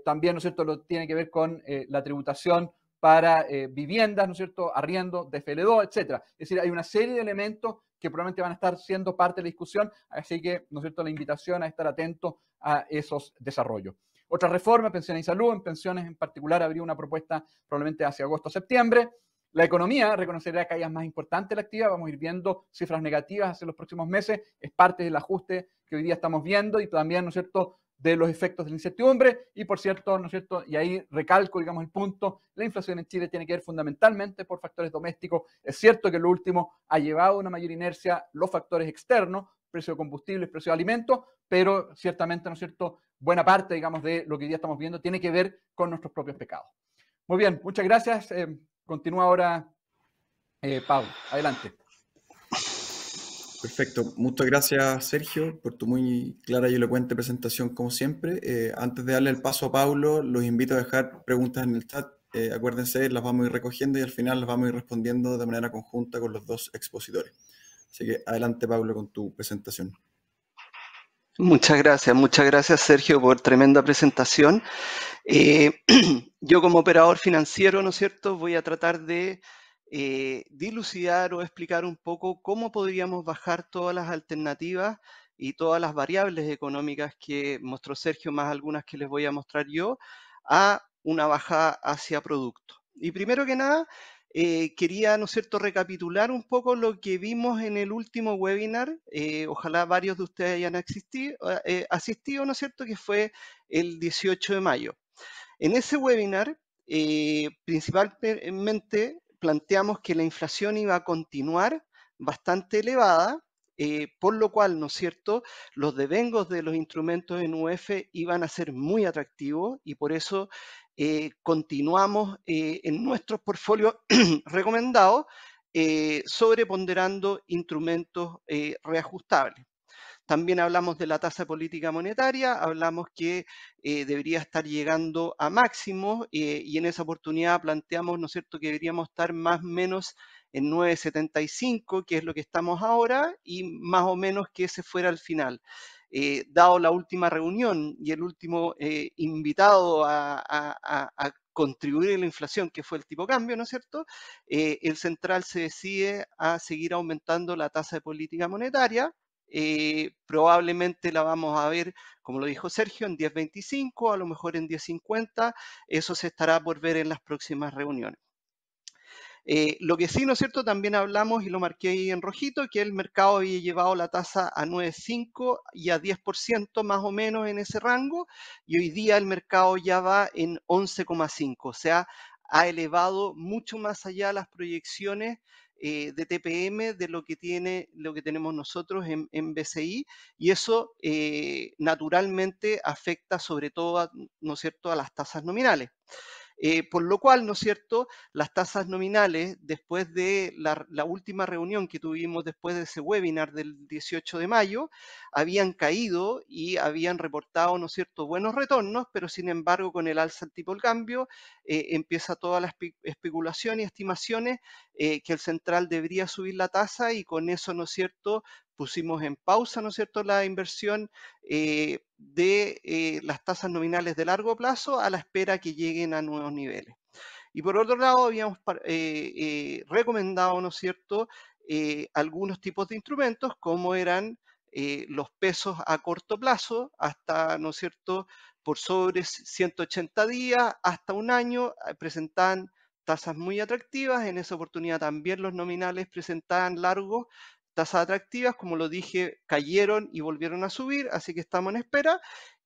también, ¿no es cierto?, lo tiene que ver con la tributación para viviendas, ¿no es cierto?, arriendo, DFL2, etcétera. Es decir, hay una serie de elementos que probablemente van a estar siendo parte de la discusión, así que, ¿no es cierto?, la invitación a estar atento a esos desarrollos. Otra reforma, pensiones y salud, en pensiones en particular habría una propuesta probablemente hacia agosto o septiembre. La economía reconocerá caídas más importantes de la actividad, vamos a ir viendo cifras negativas hacia los próximos meses, es parte del ajuste que hoy día estamos viendo y también, ¿no es cierto?, de los efectos de la incertidumbre. Y por cierto, ¿no es cierto?, y ahí recalco, digamos, el punto, la inflación en Chile tiene que ver fundamentalmente por factores domésticos. Es cierto que lo último ha llevado a una mayor inercia los factores externos, precio de combustibles, precio de alimentos, pero ciertamente, ¿no es cierto?, buena parte, digamos, de lo que hoy día estamos viendo tiene que ver con nuestros propios pecados. Muy bien, muchas gracias. Continúa ahora Pablo. Adelante. Perfecto. Muchas gracias, Sergio, por tu muy clara y elocuente presentación, como siempre. Antes de darle el paso a Pablo, los invito a dejar preguntas en el chat. Acuérdense, las vamos a ir recogiendo y al final las vamos a ir respondiendo de manera conjunta con los dos expositores. Así que adelante, Pablo, con tu presentación. Muchas gracias Sergio por tremenda presentación. Yo como operador financiero, ¿no es cierto?, voy a tratar de dilucidar o explicar un poco cómo podríamos bajar todas las alternativas y todas las variables económicas que mostró Sergio, más algunas que les voy a mostrar yo, a una bajada hacia producto. Y primero que nada, quería, ¿no es cierto?, recapitular un poco lo que vimos en el último webinar. Ojalá varios de ustedes hayan asistido, ¿no es cierto?, que fue el 18 de mayo. En ese webinar, principalmente planteamos que la inflación iba a continuar bastante elevada, por lo cual, ¿no es cierto?, los devengos de los instrumentos en UF iban a ser muy atractivos y por eso continuamos en nuestros portfolios recomendados sobreponderando instrumentos reajustables. También hablamos de la tasa política monetaria, hablamos que debería estar llegando a máximos y en esa oportunidad planteamos, ¿no es cierto?, que deberíamos estar más o menos en 9,75, que es lo que estamos ahora, y más o menos que ese fuera el final. Dado la última reunión y el último invitado a contribuir a la inflación, que fue el tipo de cambio, ¿no es cierto?, el central se decide a seguir aumentando la tasa de política monetaria. Probablemente la vamos a ver, como lo dijo Sergio, en 10.25, a lo mejor en 10.50, eso se estará por ver en las próximas reuniones. Lo que sí, ¿no es cierto?, también hablamos, y lo marqué ahí en rojito, que el mercado había llevado la tasa a 9,5 y a 10% más o menos en ese rango, y hoy día el mercado ya va en 11,5, o sea, ha elevado mucho más allá las proyecciones de TPM de lo que tenemos nosotros en BCI, y eso naturalmente afecta sobre todo, ¿no es cierto?, a las tasas nominales. Por lo cual, ¿no es cierto?, las tasas nominales, después de la última reunión que tuvimos después de ese webinar del 18 de mayo, habían caído y habían reportado, ¿no es cierto?, buenos retornos, pero sin embargo, con el alza del tipo de cambio, empieza toda la especulación y estimaciones que el central debería subir la tasa y con eso, ¿no es cierto?, pusimos en pausa, ¿no es cierto?, la inversión de las tasas nominales de largo plazo a la espera que lleguen a nuevos niveles. Y por otro lado, habíamos recomendado, ¿no es cierto?, algunos tipos de instrumentos como eran los pesos a corto plazo, hasta, ¿no es cierto?, por sobre 180 días, hasta un año, presentaban tasas muy atractivas. En esa oportunidad también los nominales presentaban largos tasas atractivas, como lo dije, cayeron y volvieron a subir, así que estamos en espera.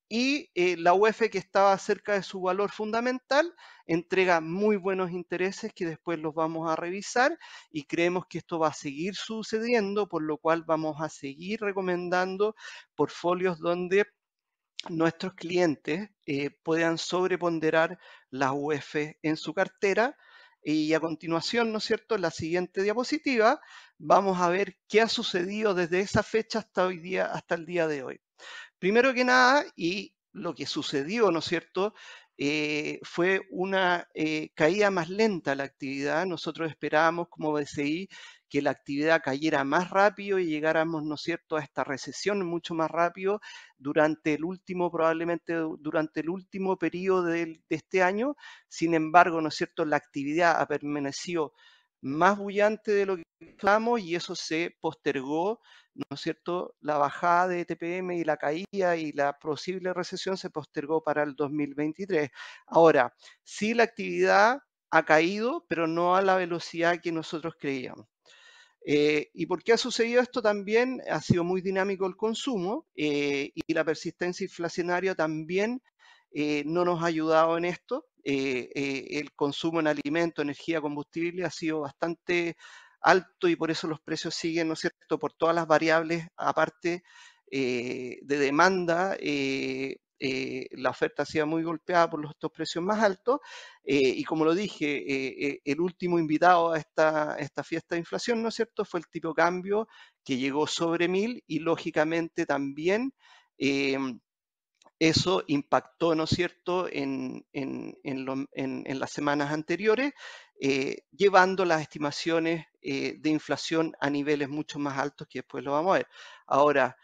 Y la UF, que estaba cerca de su valor fundamental, entrega muy buenos intereses que después los vamos a revisar y creemos que esto va a seguir sucediendo, por lo cual vamos a seguir recomendando portfolios donde nuestros clientes puedan sobreponderar las UF en su cartera. Y a continuación, ¿no es cierto?, en la siguiente diapositiva, vamos a ver qué ha sucedido desde esa fecha hasta hoy día, hasta el día de hoy. Primero que nada, y lo que sucedió, ¿no es cierto?, fue una caída más lenta de la actividad. Nosotros esperábamos como BCI que la actividad cayera más rápido y llegáramos, ¿no es cierto?, a esta recesión mucho más rápido probablemente durante el último periodo de este año. Sin embargo, ¿no es cierto?, la actividad ha permanecido más bullante de lo que esperábamos y eso se postergó, ¿no es cierto? La bajada de TPM y la caída y la posible recesión se postergó para el 2023. Ahora, sí, la actividad ha caído, pero no a la velocidad que nosotros creíamos. ¿Y por qué ha sucedido esto? También ha sido muy dinámico el consumo y la persistencia inflacionaria también no nos ha ayudado en esto. El consumo en alimentos, energía, combustible ha sido bastante alto y por eso los precios siguen, ¿no es cierto?, por todas las variables, aparte de demanda, la oferta ha sido muy golpeada por estos precios más altos y como lo dije, el último invitado a esta fiesta de inflación, ¿no es cierto?, fue el tipo de cambio que llegó sobre 1.000 y lógicamente también eso impactó, ¿no es cierto?, en las semanas anteriores, llevando las estimaciones de inflación a niveles mucho más altos que después lo vamos a ver. Ahora,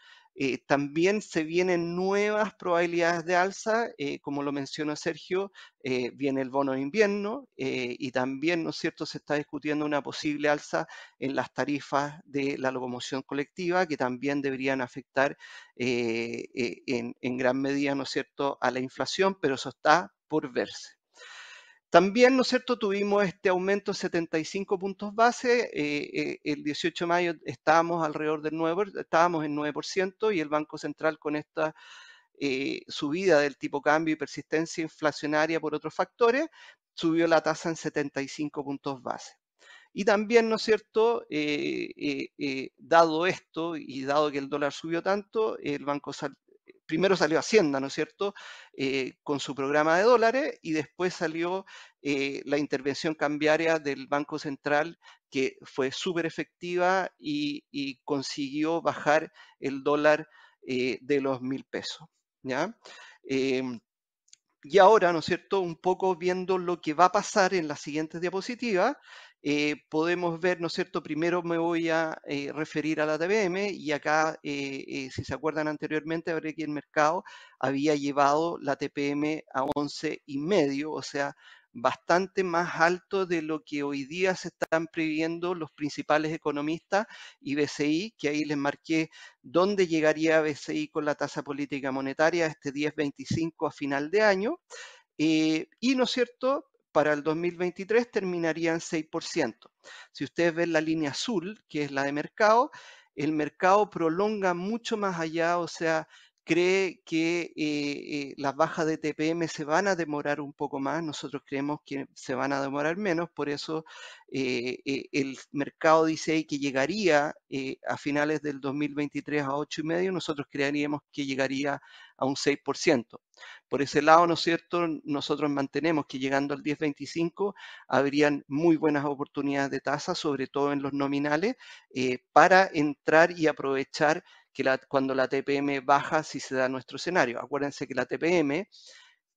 También se vienen nuevas probabilidades de alza, como lo mencionó Sergio, viene el bono de invierno y también, ¿no es cierto?, se está discutiendo una posible alza en las tarifas de la locomoción colectiva, que también deberían afectar en gran medida, ¿no es cierto?, a la inflación, pero eso está por verse. También, ¿no es cierto?, tuvimos este aumento de 75 puntos base. El 18 de mayo estábamos alrededor del 9%, estábamos en 9% y el Banco Central con esta subida del tipo cambio y persistencia inflacionaria por otros factores, subió la tasa en 75 puntos base. Y también, ¿no es cierto?, dado esto y dado que el dólar subió tanto, el Banco primero salió Hacienda, ¿no es cierto?, con su programa de dólares y después salió la intervención cambiaria del Banco Central, que fue súper efectiva y consiguió bajar el dólar de los 1.000 pesos, ¿ya? Y ahora, ¿no es cierto?, un poco viendo lo que va a pasar en las siguientes diapositivas, podemos ver, ¿no es cierto?, primero me voy a referir a la TPM y acá, si se acuerdan anteriormente, habré que el mercado había llevado la TPM a 11,5, o sea, bastante más alto de lo que hoy día se están previendo los principales economistas y BCI, que ahí les marqué dónde llegaría BCI con la tasa política monetaria este 10,25 a final de año. Y, ¿no es cierto?, para el 2023 terminaría en 6%. Si ustedes ven la línea azul, que es la de mercado, el mercado prolonga mucho más allá, o sea, cree que las bajas de TPM se van a demorar un poco más, nosotros creemos que se van a demorar menos, por eso el mercado dice ahí que llegaría a finales del 2023 a 8,5, nosotros creeríamos que llegaría a un 6%. Por ese lado, ¿no es cierto?, nosotros mantenemos que llegando al 10,25 habrían muy buenas oportunidades de tasa, sobre todo en los nominales, para entrar y aprovechar que cuando la TPM baja, si se da nuestro escenario. Acuérdense que la TPM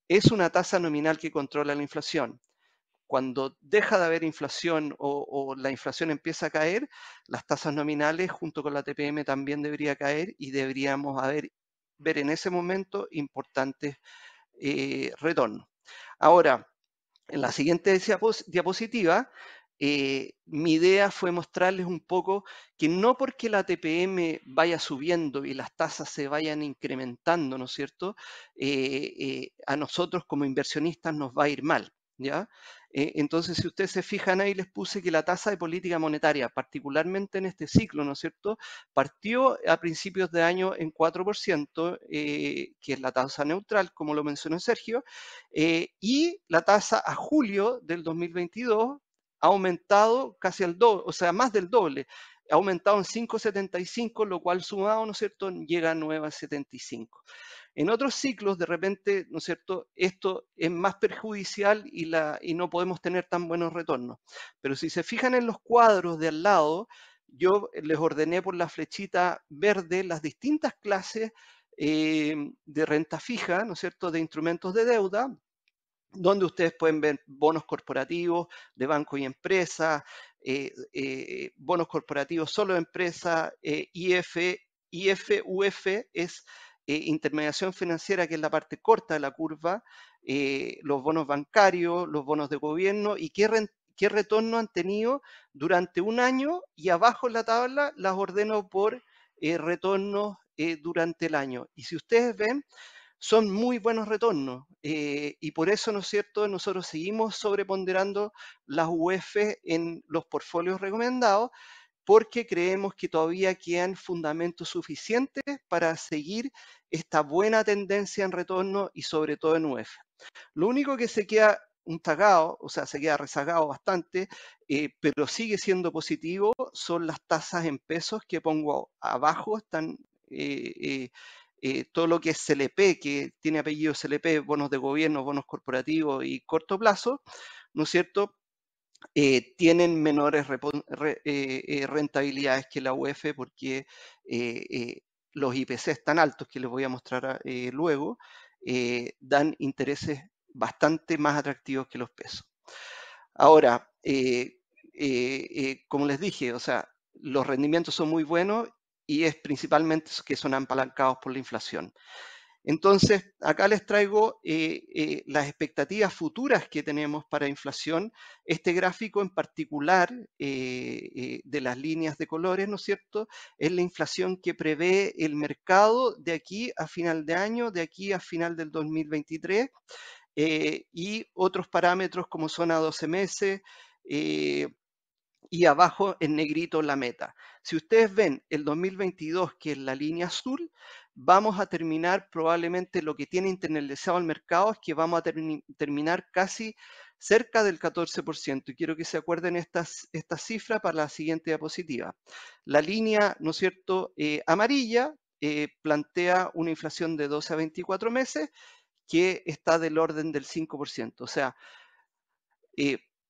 es una tasa nominal que controla la inflación. Cuando deja de haber inflación o la inflación empieza a caer, las tasas nominales junto con la TPM también debería caer y deberíamos ver en ese momento importantes retornos. Ahora, en la siguiente diapositiva, mi idea fue mostrarles un poco que no porque la TPM vaya subiendo y las tasas se vayan incrementando, ¿no es cierto?, a nosotros como inversionistas nos va a ir mal, ¿ya? Entonces, si ustedes se fijan ahí, les puse que la tasa de política monetaria, particularmente en este ciclo, ¿no es cierto?, partió a principios de año en 4%, que es la tasa neutral, como lo mencionó Sergio, y la tasa a julio del 2022 ha aumentado casi al doble, o sea, más del doble, ha aumentado en 5,75, lo cual sumado, ¿no es cierto?, llega a 9,75. En otros ciclos, de repente, ¿no es cierto?, esto es más perjudicial y no podemos tener tan buenos retornos. Pero si se fijan en los cuadros de al lado, yo les ordené por la flechita verde las distintas clases de renta fija, ¿no es cierto?, de instrumentos de deuda, donde ustedes pueden ver bonos corporativos de banco y empresa, bonos corporativos solo de empresa, UF es intermediación financiera, que es la parte corta de la curva, los bonos bancarios, los bonos de gobierno y qué retorno han tenido durante un año, y abajo en la tabla las ordeno por retornos durante el año. Y si ustedes ven, son muy buenos retornos y por eso, ¿no es cierto?, nosotros seguimos sobreponderando las UF en los portfolios recomendados, porque creemos que todavía quedan fundamentos suficientes para seguir esta buena tendencia en retorno y sobre todo en UF. Lo único que se queda o sea, se queda rezagado bastante, pero sigue siendo positivo, son las tasas en pesos que pongo abajo, están todo lo que es CLP, que tiene apellido CLP, bonos de gobierno, bonos corporativos y corto plazo, ¿no es cierto?, tienen menores rentabilidades que la UF porque los IPC están altos, que les voy a mostrar luego, dan intereses bastante más atractivos que los pesos. Ahora, como les dije, o sea, los rendimientos son muy buenos y es principalmente que son apalancados por la inflación. Entonces, acá les traigo las expectativas futuras que tenemos para inflación. Este gráfico en particular de las líneas de colores, ¿no es cierto?, es la inflación que prevé el mercado de aquí a final de año, de aquí a final del 2023, y otros parámetros como son a 12 meses, y abajo en negrito la meta. Si ustedes ven el 2022, que es la línea azul, vamos a terminar probablemente lo que tiene internalizado el mercado, es que vamos a terminar casi cerca del 14%. Y quiero que se acuerden estas cifras para la siguiente diapositiva. La línea, ¿no es cierto?, amarilla plantea una inflación de 12 a 24 meses que está del orden del 5%. O sea,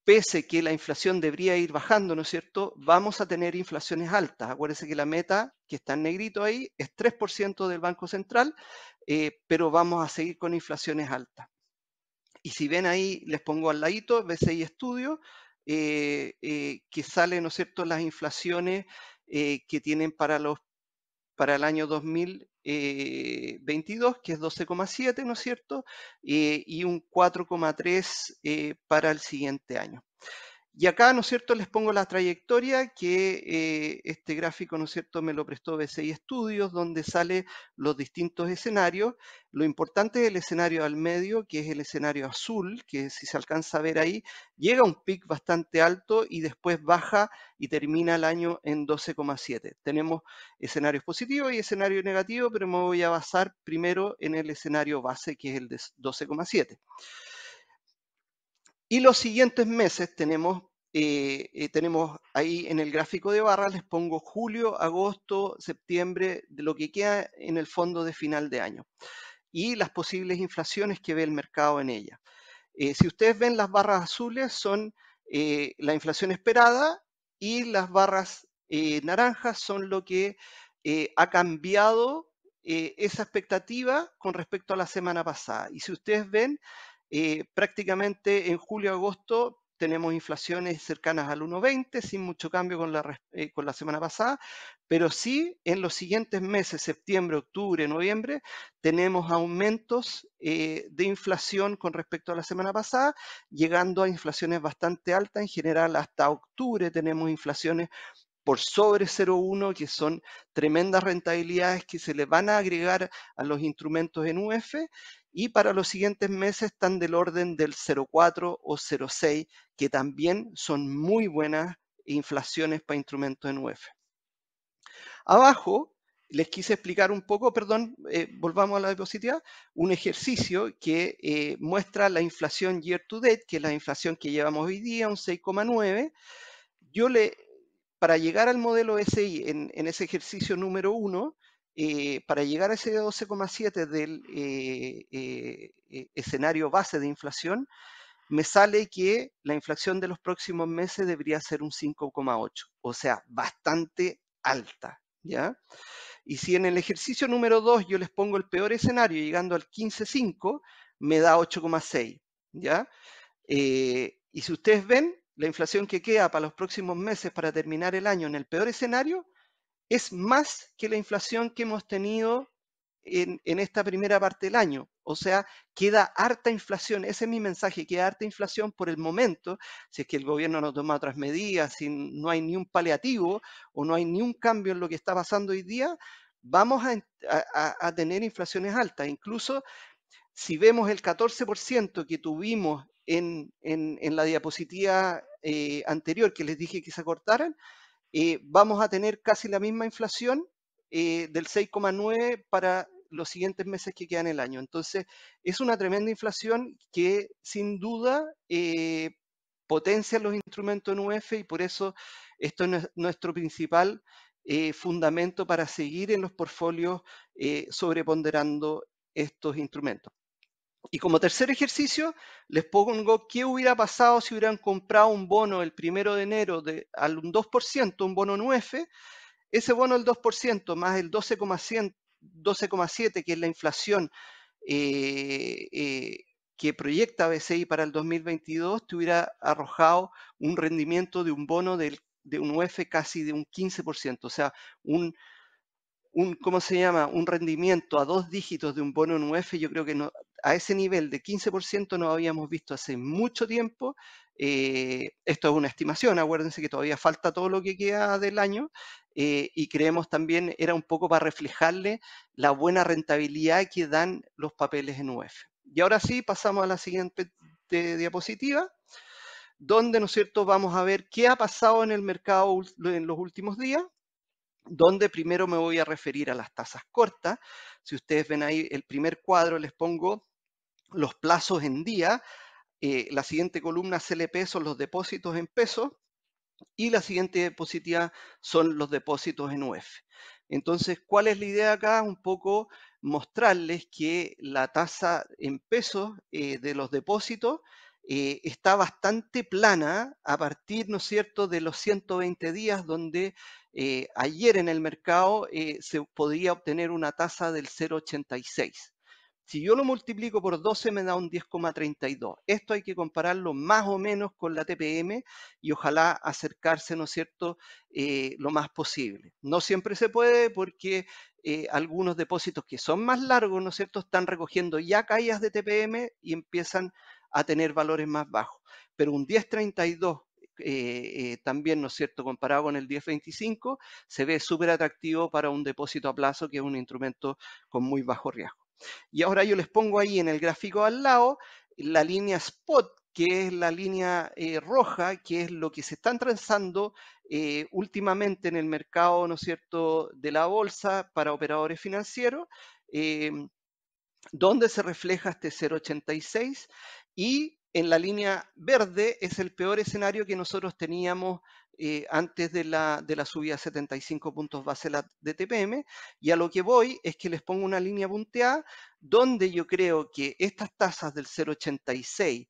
pese que la inflación debería ir bajando, ¿no es cierto?, vamos a tener inflaciones altas. Acuérdense que la meta, que está en negrito ahí, es 3% del Banco Central, pero vamos a seguir con inflaciones altas. Y si ven ahí, les pongo al ladito, BCI Estudio, que sale, ¿no es cierto?, las inflaciones que tienen para el año 2022, que es 12,7, ¿no es cierto? Y un 4,3 para el siguiente año. Y acá, ¿no es cierto?, les pongo la trayectoria que este gráfico, ¿no es cierto?, me lo prestó BCI Estudios, donde sale los distintos escenarios. Lo importante es el escenario al medio, que es el escenario azul, que si se alcanza a ver ahí, llega a un pic bastante alto y después baja y termina el año en 12,7. Tenemos escenarios positivos y escenarios negativos, pero me voy a basar primero en el escenario base, que es el de 12,7. Y los siguientes meses tenemos ahí en el gráfico de barras, les pongo julio, agosto, septiembre, de lo que queda en el fondo de final de año. Y las posibles inflaciones que ve el mercado en ella. Si ustedes ven, las barras azules son la inflación esperada y las barras naranjas son lo que ha cambiado esa expectativa con respecto a la semana pasada. Y si ustedes ven, prácticamente en julio-agosto tenemos inflaciones cercanas al 1,20, sin mucho cambio con la semana pasada, pero sí en los siguientes meses, septiembre, octubre, noviembre, tenemos aumentos de inflación con respecto a la semana pasada, llegando a inflaciones bastante altas. En general, hasta octubre tenemos inflaciones por sobre 0,1, que son tremendas rentabilidades que se le van a agregar a los instrumentos en UF, y para los siguientes meses están del orden del 0,4 o 0,6, que también son muy buenas inflaciones para instrumentos en UF. Abajo les quise explicar un poco, perdón, volvamos a la diapositiva, un ejercicio que muestra la inflación year to date, que es la inflación que llevamos hoy día, un 6,9. Para llegar al modelo SI en ese ejercicio número 1, para llegar a ese 12,7 del escenario base de inflación, me sale que la inflación de los próximos meses debería ser un 5,8, o sea, bastante alta, ¿ya? Y si en el ejercicio número 2 yo les pongo el peor escenario, llegando al 15,5, me da 8,6, ¿ya? Y si ustedes ven, la inflación que queda para los próximos meses para terminar el año en el peor escenario es más que la inflación que hemos tenido en esta primera parte del año. O sea, queda harta inflación. Ese es mi mensaje, queda harta inflación por el momento. Si es que el gobierno no toma otras medidas, si no hay ni un paliativo o no hay ni un cambio en lo que está pasando hoy día, vamos a tener inflaciones altas. Incluso si vemos el 14% que tuvimos en la diapositiva anterior, que les dije que se acortaran, vamos a tener casi la misma inflación del 6,9 para los siguientes meses que quedan el año. Entonces, es una tremenda inflación que sin duda potencia los instrumentos en UF, y por eso esto es nuestro principal fundamento para seguir en los portfolios sobreponderando estos instrumentos. Y como tercer ejercicio, les pongo qué hubiera pasado si hubieran comprado un bono el 1 de enero al 2%, un bono en UF. Ese bono del 2% más el 12,7, que es la inflación que proyecta BCI para el 2022, te hubiera arrojado un rendimiento de un bono de un UF casi de un 15%, o sea, un ¿cómo se llama? Un rendimiento a 2 dígitos de un bono en UF, yo creo que no, a ese nivel de 15% no habíamos visto hace mucho tiempo. Esto es una estimación, acuérdense que todavía falta todo lo que queda del año, y creemos también era un poco para reflejarle la buena rentabilidad que dan los papeles en UF. Y ahora sí, pasamos a la siguiente diapositiva, donde, ¿no es cierto?, vamos a ver qué ha pasado en el mercado en los últimos días, donde primero me voy a referir a las tasas cortas. Si ustedes ven ahí el primer cuadro, les pongo los plazos en día. La siguiente columna CLP son los depósitos en pesos y la siguiente diapositiva son los depósitos en UF. Entonces, ¿cuál es la idea acá? Un poco mostrarles que la tasa en pesos de los depósitos está bastante plana a partir, ¿no es cierto?, de los 120 días, donde ayer en el mercado se podría obtener una tasa del 0,86. Si yo lo multiplico por 12 me da un 10,32. Esto hay que compararlo más o menos con la TPM y ojalá acercarse, ¿no es cierto?, lo más posible. No siempre se puede porque algunos depósitos que son más largos, ¿no es cierto?, están recogiendo ya caídas de TPM y empiezan a tener valores más bajos. Pero un 10,32 también, ¿no es cierto?, comparado con el 10,25, se ve súper atractivo para un depósito a plazo, que es un instrumento con muy bajo riesgo. Y ahora yo les pongo ahí en el gráfico al lado la línea spot, que es la línea roja, que es lo que se están transando últimamente en el mercado, ¿no es cierto?, de la bolsa para operadores financieros, donde se refleja este 0,86, y en la línea verde es el peor escenario que nosotros teníamos antes de la subida a 75 puntos base de TPM, y a lo que voy es que les pongo una línea punteada donde yo creo que estas tasas del 0,86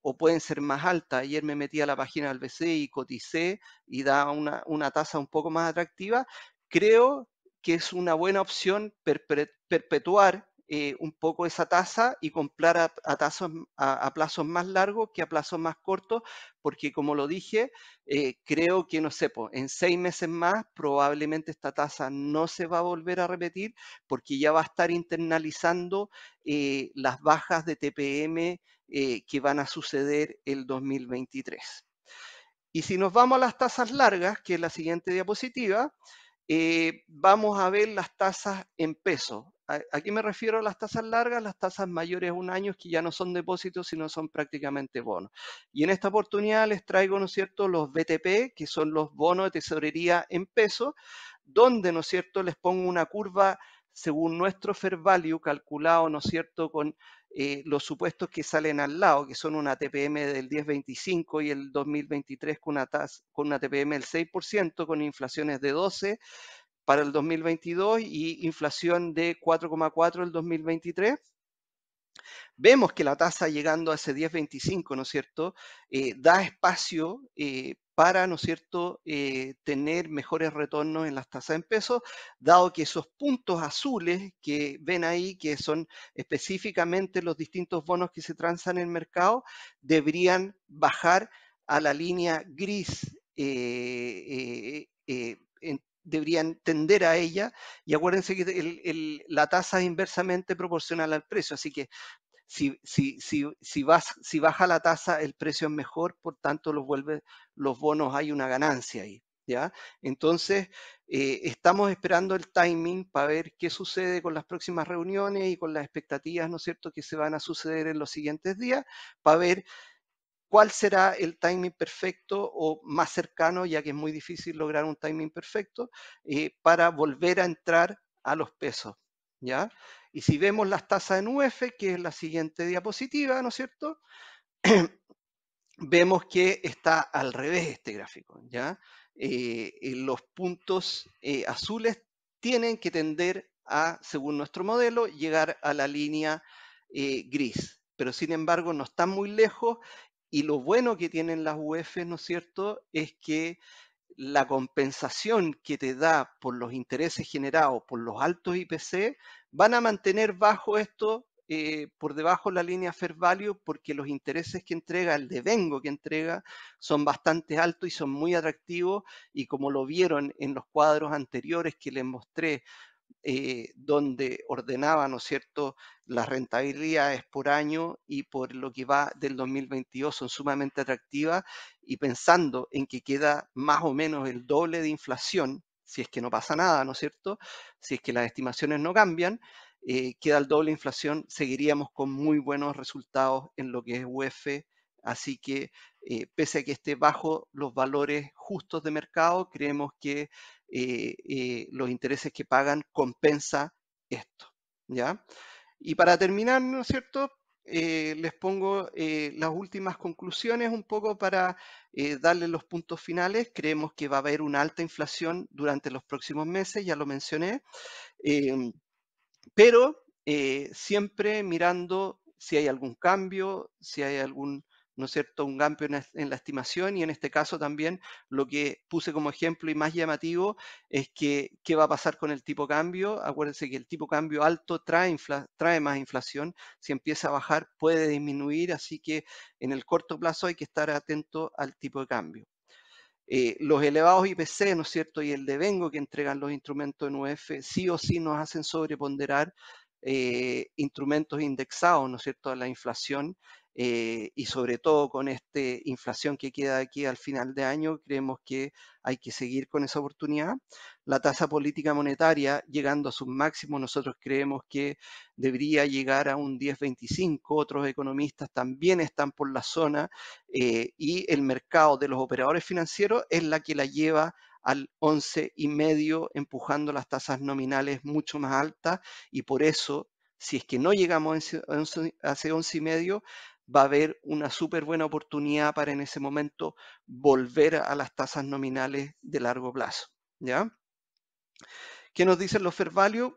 o pueden ser más altas. Ayer me metí a la página del BCI y coticé y da una tasa un poco más atractiva. Creo que es una buena opción perpetuar un poco esa tasa y comprar a plazos más largos que a plazos más cortos, porque como lo dije, creo que, no sé, en 6 meses más probablemente esta tasa no se va a volver a repetir, porque ya va a estar internalizando las bajas de TPM que van a suceder el 2023. Y si nos vamos a las tasas largas, que es la siguiente diapositiva, vamos a ver las tasas en pesos. ¿A qué me refiero a las tasas largas? Las tasas mayores a un año, que ya no son depósitos, sino son prácticamente bonos. Y en esta oportunidad les traigo, ¿no es cierto?, los BTP, que son los bonos de tesorería en pesos, donde, ¿no es cierto?, les pongo una curva según nuestro fair value calculado, ¿no es cierto?, con los supuestos que salen al lado, que son una TPM del 10,25 y el 2023 con una TPM del 6%, con inflaciones de 12 para el 2022 y inflación de 4,4 el 2023. Vemos que la tasa llegando a ese 10,25, ¿no es cierto?, da espacio para, ¿no es cierto?, tener mejores retornos en las tasas en pesos, dado que esos puntos azules que ven ahí, que son específicamente los distintos bonos que se transan en el mercado, deberían bajar a la línea gris, deberían tender a ella, y acuérdense que la tasa es inversamente proporcional al precio, así que si baja la tasa, el precio es mejor, por tanto los bonos hay una ganancia ahí, ¿ya? Entonces, estamos esperando el timing para ver qué sucede con las próximas reuniones y con las expectativas, ¿no es cierto?, que se van a suceder en los siguientes días, para ver cuál será el timing perfecto o más cercano, ya que es muy difícil lograr un timing perfecto, para volver a entrar a los pesos, ¿ya? Y si vemos las tasas en UF, que es la siguiente diapositiva, ¿no es cierto?, vemos que está al revés este gráfico, ¿ya? Los puntos azules tienen que tender a, según nuestro modelo, llegar a la línea gris, pero sin embargo no están muy lejos, y lo bueno que tienen las UF, ¿no es cierto?, es que la compensación que te da por los intereses generados por los altos IPC van a mantener bajo esto por debajo de la línea fair value porque los intereses que entrega, el devengo que entrega, son bastante altos y son muy atractivos, y como lo vieron en los cuadros anteriores que les mostré, donde ordenaba, ¿no es cierto?, las rentabilidades por año y por lo que va del 2022 son sumamente atractivas, y pensando en que queda más o menos el doble de inflación, si es que no pasa nada, ¿no es cierto?, si es que las estimaciones no cambian, queda el doble de inflación, seguiríamos con muy buenos resultados en lo que es UF, así que pese a que esté bajo los valores justos de mercado, creemos que los intereses que pagan compensa esto, ¿ya? Y para terminar, ¿no es cierto?, les pongo las últimas conclusiones un poco para darle los puntos finales. Creemos que va a haber una alta inflación durante los próximos meses, ya lo mencioné, pero siempre mirando si hay algún cambio, si hay algún, ¿no es cierto?, un cambio en la estimación, y en este caso también lo que puse como ejemplo y más llamativo es que qué va a pasar con el tipo cambio. Acuérdense que el tipo cambio alto trae más inflación, si empieza a bajar puede disminuir, así que en el corto plazo hay que estar atento al tipo de cambio. Los elevados IPC, ¿no es cierto?, y el devengo que entregan los instrumentos en UF sí o sí nos hacen sobreponderar instrumentos indexados, ¿no es cierto?, a la inflación, y sobre todo con esta inflación que queda aquí al final de año, creemos que hay que seguir con esa oportunidad. La tasa política monetaria llegando a sus máximos, nosotros creemos que debería llegar a un 10,25, otros economistas también están por la zona, y el mercado de los operadores financieros es la que la lleva al 11,5, empujando las tasas nominales mucho más altas, y por eso, si es que no llegamos a ese 11,5, va a haber una súper buena oportunidad para en ese momento volver a las tasas nominales de largo plazo, ¿ya? ¿Qué nos dicen los fair value?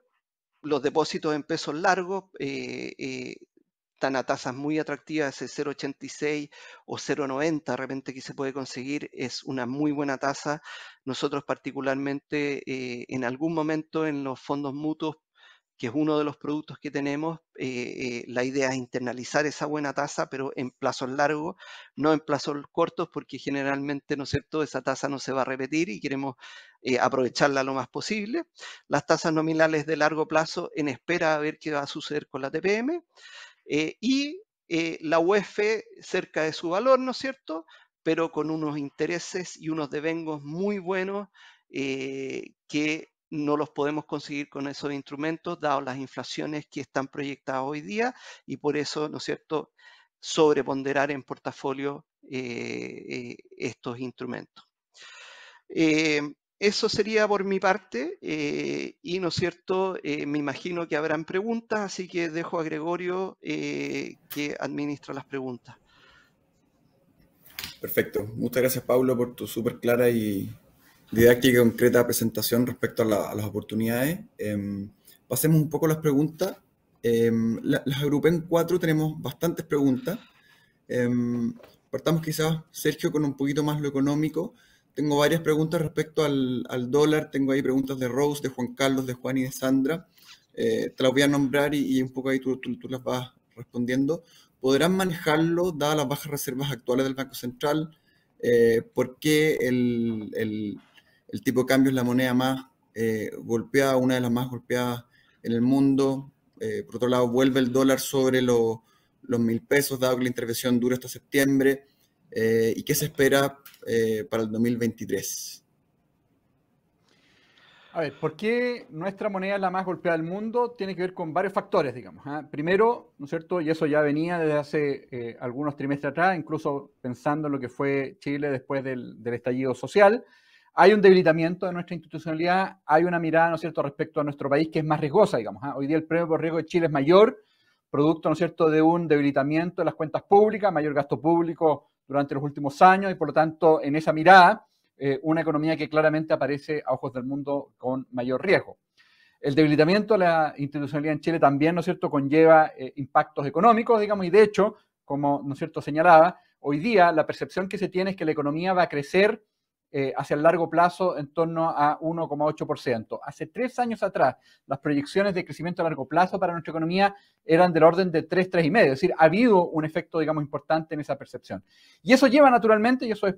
Los depósitos en pesos largos están a tasas muy atractivas, ese 0,86 o 0,90 de repente que se puede conseguir, es una muy buena tasa. Nosotros particularmente en algún momento en los fondos mutuos, que es uno de los productos que tenemos, la idea es internalizar esa buena tasa, pero en plazos largos, no en plazos cortos, porque generalmente, ¿no es cierto?, esa tasa no se va a repetir y queremos aprovecharla lo más posible. Las tasas nominales de largo plazo en espera a ver qué va a suceder con la TPM, y la UF cerca de su valor, ¿no es cierto?, pero con unos intereses y unos devengos muy buenos que no los podemos conseguir con esos instrumentos, dado las inflaciones que están proyectadas hoy día, y por eso, ¿no es cierto?, sobreponderar en portafolio estos instrumentos. Eso sería por mi parte, y, ¿no es cierto?, me imagino que habrán preguntas, así que dejo a Gregorio que administra las preguntas. Perfecto. Muchas gracias, Pablo, por tu súper clara y didáctica y concreta presentación respecto a las oportunidades. Pasemos un poco a las preguntas. Las agrupé en 4, tenemos bastantes preguntas. Partamos quizás, Sergio, con un poquito más lo económico. Tengo varias preguntas respecto al dólar. Tengo ahí preguntas de Rose, de Juan Carlos, de Juan y de Sandra. Te las voy a nombrar y un poco ahí tú las vas respondiendo. ¿Podrán manejarlo, dadas las bajas reservas actuales del Banco Central? ¿Por qué el tipo de cambio es la moneda más golpeada, una de las más golpeadas en el mundo? Por otro lado, vuelve el dólar sobre los 1.000 pesos, dado que la intervención dura hasta septiembre. ¿Y qué se espera para el 2023? A ver, ¿por qué nuestra moneda es la más golpeada del mundo? Tiene que ver con varios factores, digamos. Primero, ¿no es cierto?, y eso ya venía desde hace algunos trimestres atrás, incluso pensando en lo que fue Chile después del estallido social, hay un debilitamiento de nuestra institucionalidad, hay una mirada, ¿no es cierto?, respecto a nuestro país que es más riesgosa, digamos. Hoy día el premio por riesgo de Chile es mayor, producto, ¿no es cierto?, de un debilitamiento de las cuentas públicas, mayor gasto público durante los últimos años, y por lo tanto, en esa mirada, una economía que claramente aparece a ojos del mundo con mayor riesgo. El debilitamiento de la institucionalidad en Chile también, ¿no es cierto?, conlleva impactos económicos, digamos, y de hecho, como, ¿no es cierto?, señalaba, hoy día la percepción que se tiene es que la economía va a crecer hacia el largo plazo en torno a 1,8%. Hace 3 años atrás, las proyecciones de crecimiento a largo plazo para nuestra economía eran del orden de 3, 3,5. Es decir, ha habido un efecto, digamos, importante en esa percepción. Y eso lleva naturalmente, y eso es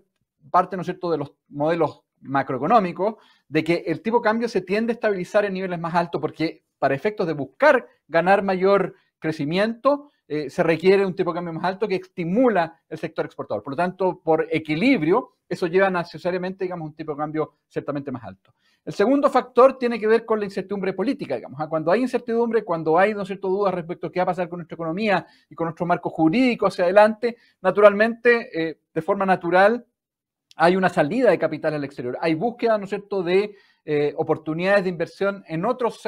parte, ¿no es cierto?, de los modelos macroeconómicos, de que el tipo de cambio se tiende a estabilizar en niveles más altos porque para efectos de buscar ganar mayor crecimiento, se requiere un tipo de cambio más alto que estimula el sector exportador. Por lo tanto, por equilibrio, eso lleva necesariamente, digamos, un tipo de cambio ciertamente más alto. El segundo factor tiene que ver con la incertidumbre política, digamos. Cuando hay incertidumbre, cuando hay, ¿no es cierto?, dudas respecto a qué va a pasar con nuestra economía y con nuestro marco jurídico hacia adelante, naturalmente, de forma natural, hay una salida de capital al exterior. Hay búsqueda, ¿no es cierto?, de oportunidades de inversión en otros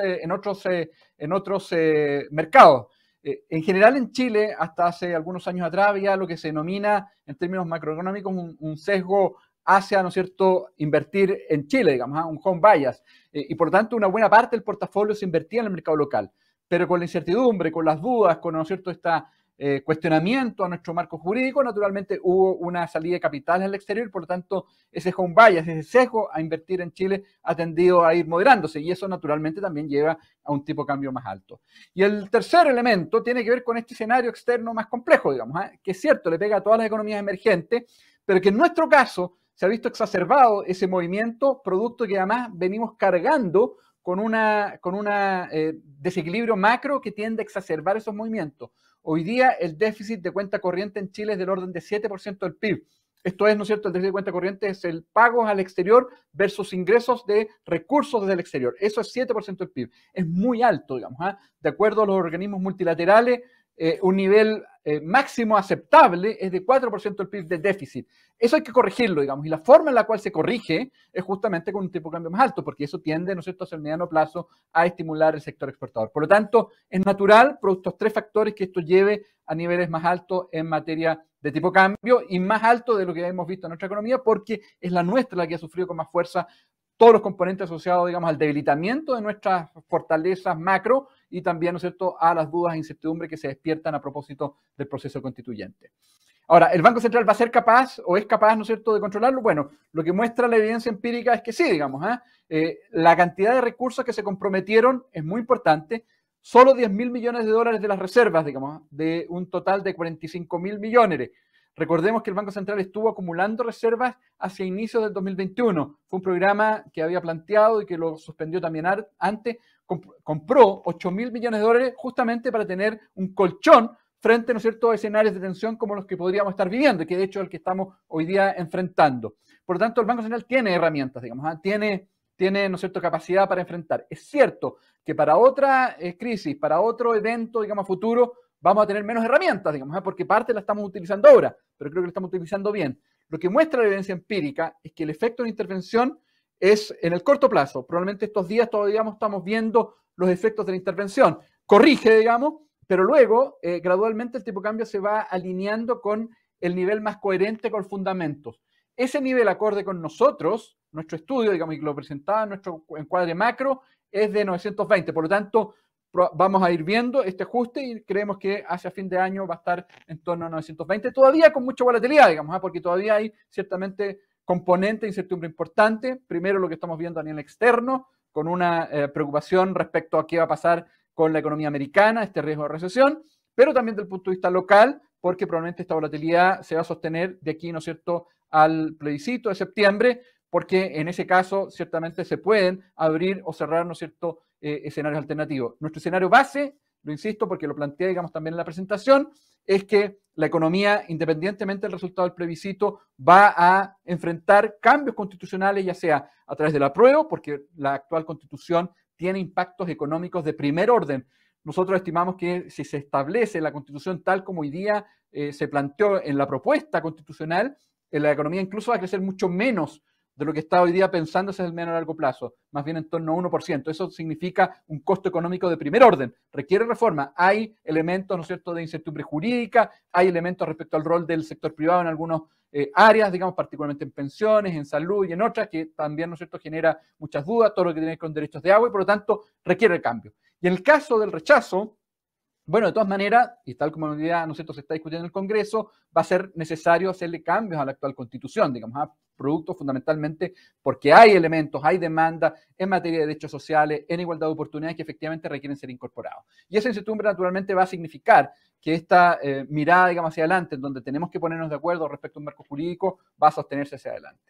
mercados. En general en Chile, hasta hace algunos años atrás, había lo que se denomina en términos macroeconómicos un sesgo hacia, ¿no es cierto?, invertir en Chile, digamos, un home bias. Y por lo tanto, una buena parte del portafolio se invertía en el mercado local. Pero con la incertidumbre, con las dudas, con, ¿no es cierto?, cuestionamiento a nuestro marco jurídico, naturalmente hubo una salida de capital al exterior, por lo tanto, ese home bias, ese sesgo a invertir en Chile ha tendido a ir moderándose y eso naturalmente también lleva a un tipo de cambio más alto. Y el tercer elemento tiene que ver con este escenario externo más complejo, digamos, que es cierto, le pega a todas las economías emergentes, pero que en nuestro caso se ha visto exacerbado ese movimiento, producto que además venimos cargando con un desequilibrio macro que tiende a exacerbar esos movimientos. Hoy día el déficit de cuenta corriente en Chile es del orden de 7% del PIB. Esto es, ¿no es cierto?, el déficit de cuenta corriente es el pago al exterior versus ingresos de recursos desde el exterior. Eso es 7% del PIB. Es muy alto, digamos. De acuerdo a los organismos multilaterales, un nivel máximo aceptable es de 4% del PIB de déficit. Eso hay que corregirlo, digamos, y la forma en la cual se corrige es justamente con un tipo de cambio más alto, porque eso tiende, ¿no es cierto?, hacia el mediano plazo a estimular el sector exportador. Por lo tanto, es natural, por estos 3 factores, que esto lleve a niveles más altos en materia de tipo de cambio y más alto de lo que hemos visto en nuestra economía, porque es la nuestra la que ha sufrido con más fuerza todos los componentes asociados, digamos, al debilitamiento de nuestras fortalezas macro y también, ¿no es cierto?, a las dudas e incertidumbres que se despiertan a propósito del proceso constituyente. Ahora, ¿el Banco Central va a ser capaz o es capaz, ¿no es cierto?, de controlarlo? Bueno, lo que muestra la evidencia empírica es que sí, digamos. La cantidad de recursos que se comprometieron es muy importante. Solo 10.000 millones de dólares de las reservas, digamos, de un total de 45.000 millones. Recordemos que el Banco Central estuvo acumulando reservas hacia inicios del 2021. Fue un programa que había planteado y que lo suspendió también antes. Compró 8.000 millones de dólares justamente para tener un colchón frente, ¿no es cierto?, a escenarios de tensión como los que podríamos estar viviendo, y que de hecho es el que estamos hoy día enfrentando. Por lo tanto, el Banco Central tiene herramientas, digamos, tiene, ¿no es cierto?, capacidad para enfrentar. Es cierto que para otra crisis, para otro evento, digamos, futuro, vamos a tener menos herramientas, digamos, porque parte la estamos utilizando ahora, pero creo que la estamos utilizando bien. Lo que muestra la evidencia empírica es que el efecto de intervención es en el corto plazo. Probablemente estos días todavía estamos viendo los efectos de la intervención. Corrige, digamos, pero luego gradualmente el tipo de cambio se va alineando con el nivel más coherente con fundamentos. Ese nivel acorde con nosotros, nuestro estudio, digamos, y que lo presentaba en nuestro encuadre macro, es de 920. Por lo tanto, vamos a ir viendo este ajuste y creemos que hacia fin de año va a estar en torno a 920, todavía con mucha volatilidad, digamos, porque todavía hay ciertamente componente de incertidumbre importante. Primero, lo que estamos viendo a nivel externo, con una preocupación respecto a qué va a pasar con la economía americana, este riesgo de recesión, pero también desde el punto de vista local, porque probablemente esta volatilidad se va a sostener de aquí, ¿no es cierto?, al plebiscito de septiembre, porque en ese caso ciertamente se pueden abrir o cerrar, ¿no es cierto?, escenarios alternativos. Nuestro escenario base, lo insisto porque lo planteé, digamos, también en la presentación, es que la economía, independientemente del resultado del plebiscito, va a enfrentar cambios constitucionales, ya sea a través del apruebo, porque la actual constitución tiene impactos económicos de primer orden. Nosotros estimamos que si se establece la constitución tal como hoy día se planteó en la propuesta constitucional, la economía incluso va a crecer mucho menos de lo que está hoy día pensándose en el mediano a largo plazo, más bien en torno a 1%. Eso significa un costo económico de primer orden. Requiere reforma. Hay elementos, ¿no es cierto?, de incertidumbre jurídica, hay elementos respecto al rol del sector privado en algunas áreas, digamos, particularmente en pensiones, en salud y en otras, que también, ¿no es cierto?, genera muchas dudas, todo lo que tiene que ver con derechos de agua y, por lo tanto, requiere cambio. Y en el caso del rechazo, Bueno, de todas maneras, y tal como hoy día, ¿no es cierto?, se está discutiendo en el Congreso, va a ser necesario hacerle cambios a la actual Constitución, digamos, a productos fundamentalmente porque hay elementos, hay demanda en materia de derechos sociales, en igualdad de oportunidades que efectivamente requieren ser incorporados. Y esa incertidumbre naturalmente va a significar que esta mirada, digamos, hacia adelante, en donde tenemos que ponernos de acuerdo respecto a un marco jurídico, va a sostenerse hacia adelante.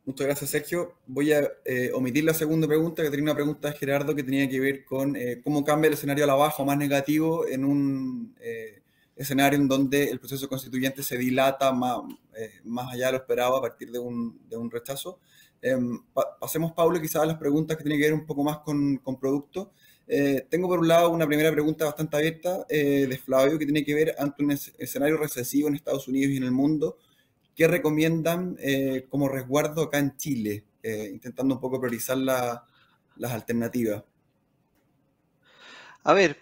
Muchas gracias, Sergio. Voy a omitir la segunda pregunta, que tenía una pregunta de Gerardo que tenía que ver con cómo cambia el escenario a la baja o más negativo en un escenario en donde el proceso constituyente se dilata más allá de lo esperado a partir de un rechazo. Pasemos, Pablo, quizás a las preguntas que tienen que ver un poco más con productos. Tengo por un lado una primera pregunta bastante abierta de Flavio, que tiene que ver ante un escenario recesivo en Estados Unidos y en el mundo. ¿Qué recomiendan como resguardo acá en Chile? Intentando un poco priorizar las alternativas. A ver,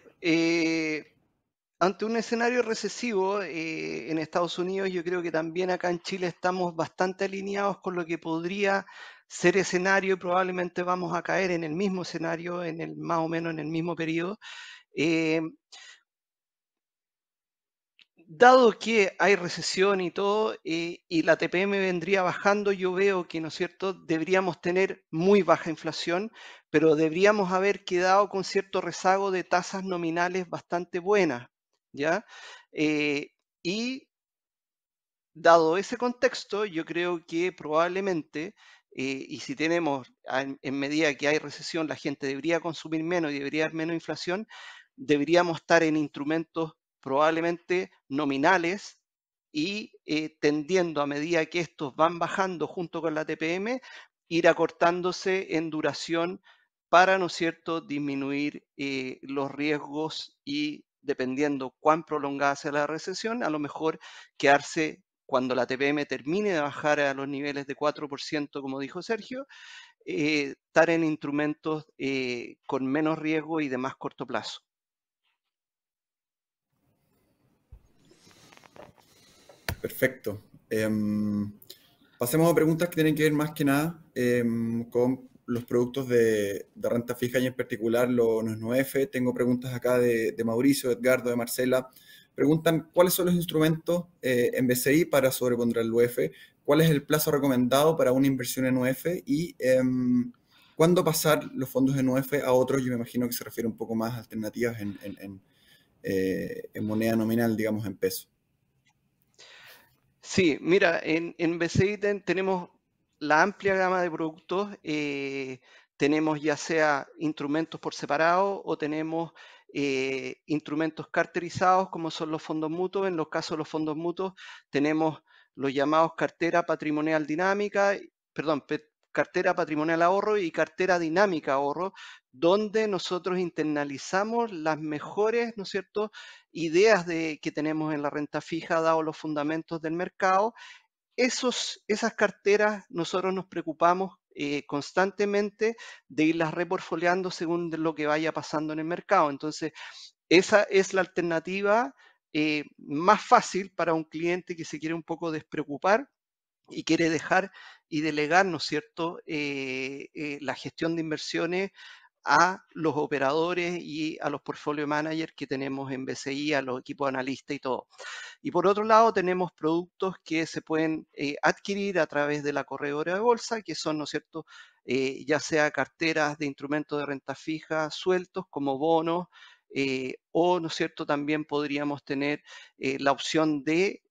ante un escenario recesivo en Estados Unidos, yo creo que también acá en Chile estamos bastante alineados con lo que podría ser escenario y probablemente vamos a caer en el mismo escenario, más o menos en el mismo periodo. Dado que hay recesión y todo, y la TPM vendría bajando, yo veo que, ¿no es cierto?, deberíamos tener muy baja inflación, pero deberíamos haber quedado con cierto rezago de tasas nominales bastante buenas, ¿ya? Y dado ese contexto, yo creo que probablemente, y si tenemos, en medida que hay recesión, la gente debería consumir menos y debería haber menos inflación, deberíamos estar en instrumentos probablemente nominales y tendiendo a medida que estos van bajando junto con la TPM, ir acortándose en duración para, ¿no es cierto?, disminuir los riesgos y dependiendo cuán prolongada sea la recesión, a lo mejor quedarse cuando la TPM termine de bajar a los niveles de 4%, como dijo Sergio, estar en instrumentos con menos riesgo y de más corto plazo. Perfecto. Pasemos a preguntas que tienen que ver más que nada con los productos de renta fija y en particular los 9F. Tengo preguntas acá de Mauricio, Edgardo, de Marcela. Preguntan cuáles son los instrumentos en BCI para sobreponer el UF, cuál es el plazo recomendado para una inversión en UF y cuándo pasar los fondos en UF a otros. Yo me imagino que se refiere un poco más a alternativas en moneda nominal, digamos en peso. Sí, mira, en BCI tenemos la amplia gama de productos. Tenemos ya sea instrumentos por separado o tenemos instrumentos carterizados como son los fondos mutuos. En los casos de los fondos mutuos tenemos los llamados cartera patrimonial dinámica, perdón, cartera patrimonial ahorro y cartera dinámica ahorro, donde nosotros internalizamos las mejores, ¿no es cierto?, ideas que tenemos en la renta fija, dado los fundamentos del mercado. Esas carteras nosotros nos preocupamos constantemente de irlas reportfoliando según lo que vaya pasando en el mercado. Entonces, esa es la alternativa más fácil para un cliente que se quiere un poco despreocupar y quiere dejar y delegar, ¿no es cierto?, la gestión de inversiones a los operadores y a los portfolio managers que tenemos en BCI, a los equipos analistas y todo. Y por otro lado, tenemos productos que se pueden adquirir a través de la corredora de bolsa, que son, ¿no es cierto?, ya sea carteras de instrumentos de renta fija sueltos como bonos, o, ¿no es cierto?, también podríamos tener la opción de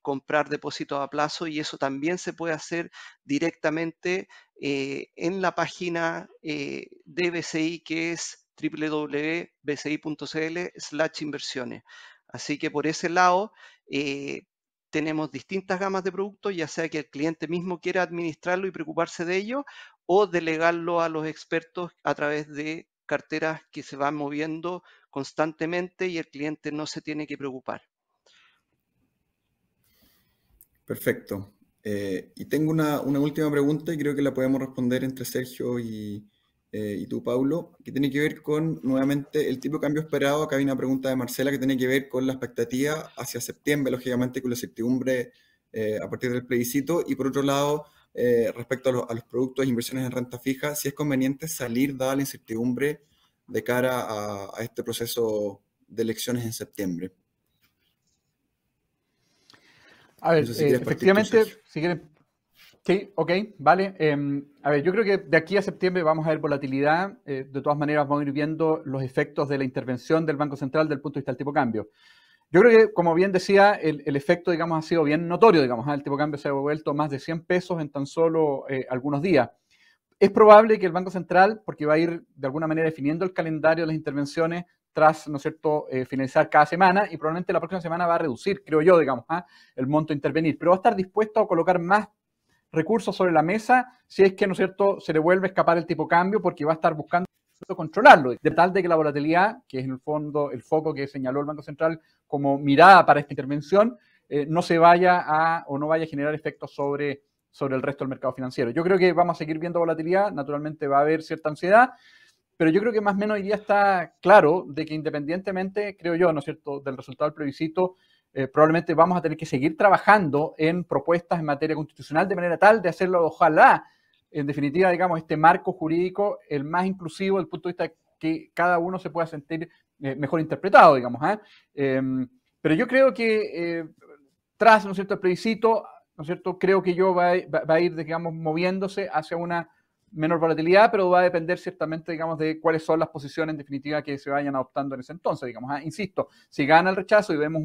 comprar depósitos a plazo y eso también se puede hacer directamente en la página de BCI, que es www.bci.cl/inversiones. Así que por ese lado tenemos distintas gamas de productos, ya sea que el cliente mismo quiera administrarlo y preocuparse de ello o delegarlo a los expertos a través de carteras que se van moviendo constantemente y el cliente no se tiene que preocupar. Perfecto. Y tengo una última pregunta y creo que la podemos responder entre Sergio y tú, Paulo, que tiene que ver con, nuevamente, el tipo de cambio esperado. Acá hay una pregunta de Marcela que tiene que ver con la expectativa hacia septiembre, lógicamente, con la incertidumbre a partir del plebiscito. Y por otro lado, respecto a los productos e inversiones en renta fija, si es conveniente salir, dada la incertidumbre, de cara a este proceso de elecciones en septiembre. A ver, No sé si quieres efectivamente, partir tú, si quieren... Sí, ok, vale. A ver, yo creo que de aquí a septiembre vamos a ver volatilidad. De todas maneras, vamos a ir viendo los efectos de la intervención del Banco Central desde el punto de vista del tipo de cambio. Yo creo que, como bien decía, el efecto, digamos, ha sido bien notorio, digamos, el tipo de cambio se ha vuelto más de 100 pesos en tan solo algunos días. Es probable que el Banco Central, porque va a ir de alguna manera definiendo el calendario de las intervenciones tras, ¿no es cierto?, finalizar cada semana, y probablemente la próxima semana va a reducir, creo yo, digamos, el monto a intervenir, pero va a estar dispuesto a colocar más recursos sobre la mesa si es que, ¿no es cierto?, se le vuelve a escapar el tipo de cambio, porque va a estar buscando controlarlo, de tal de que la volatilidad, que es en el fondo el foco que señaló el Banco Central como mirada para esta intervención, no se vaya o no vaya a generar efectos sobre el resto del mercado financiero. Yo creo que vamos a seguir viendo volatilidad, naturalmente va a haber cierta ansiedad, pero yo creo que más o menos hoy día está claro de que independientemente, creo yo, ¿no es cierto?, del resultado del plebiscito, probablemente vamos a tener que seguir trabajando en propuestas en materia constitucional de manera tal de hacerlo, ojalá, en definitiva, digamos, este marco jurídico el más inclusivo desde el punto de vista que cada uno se pueda sentir mejor interpretado, digamos. Pero yo creo que tras, ¿no es cierto?, el plebiscito, ¿no es cierto?, creo que va a ir, digamos, moviéndose hacia una menor volatilidad, pero va a depender ciertamente, digamos, de cuáles son las posiciones en definitiva que se vayan adoptando en ese entonces, digamos. Insisto, si gana el rechazo y vemos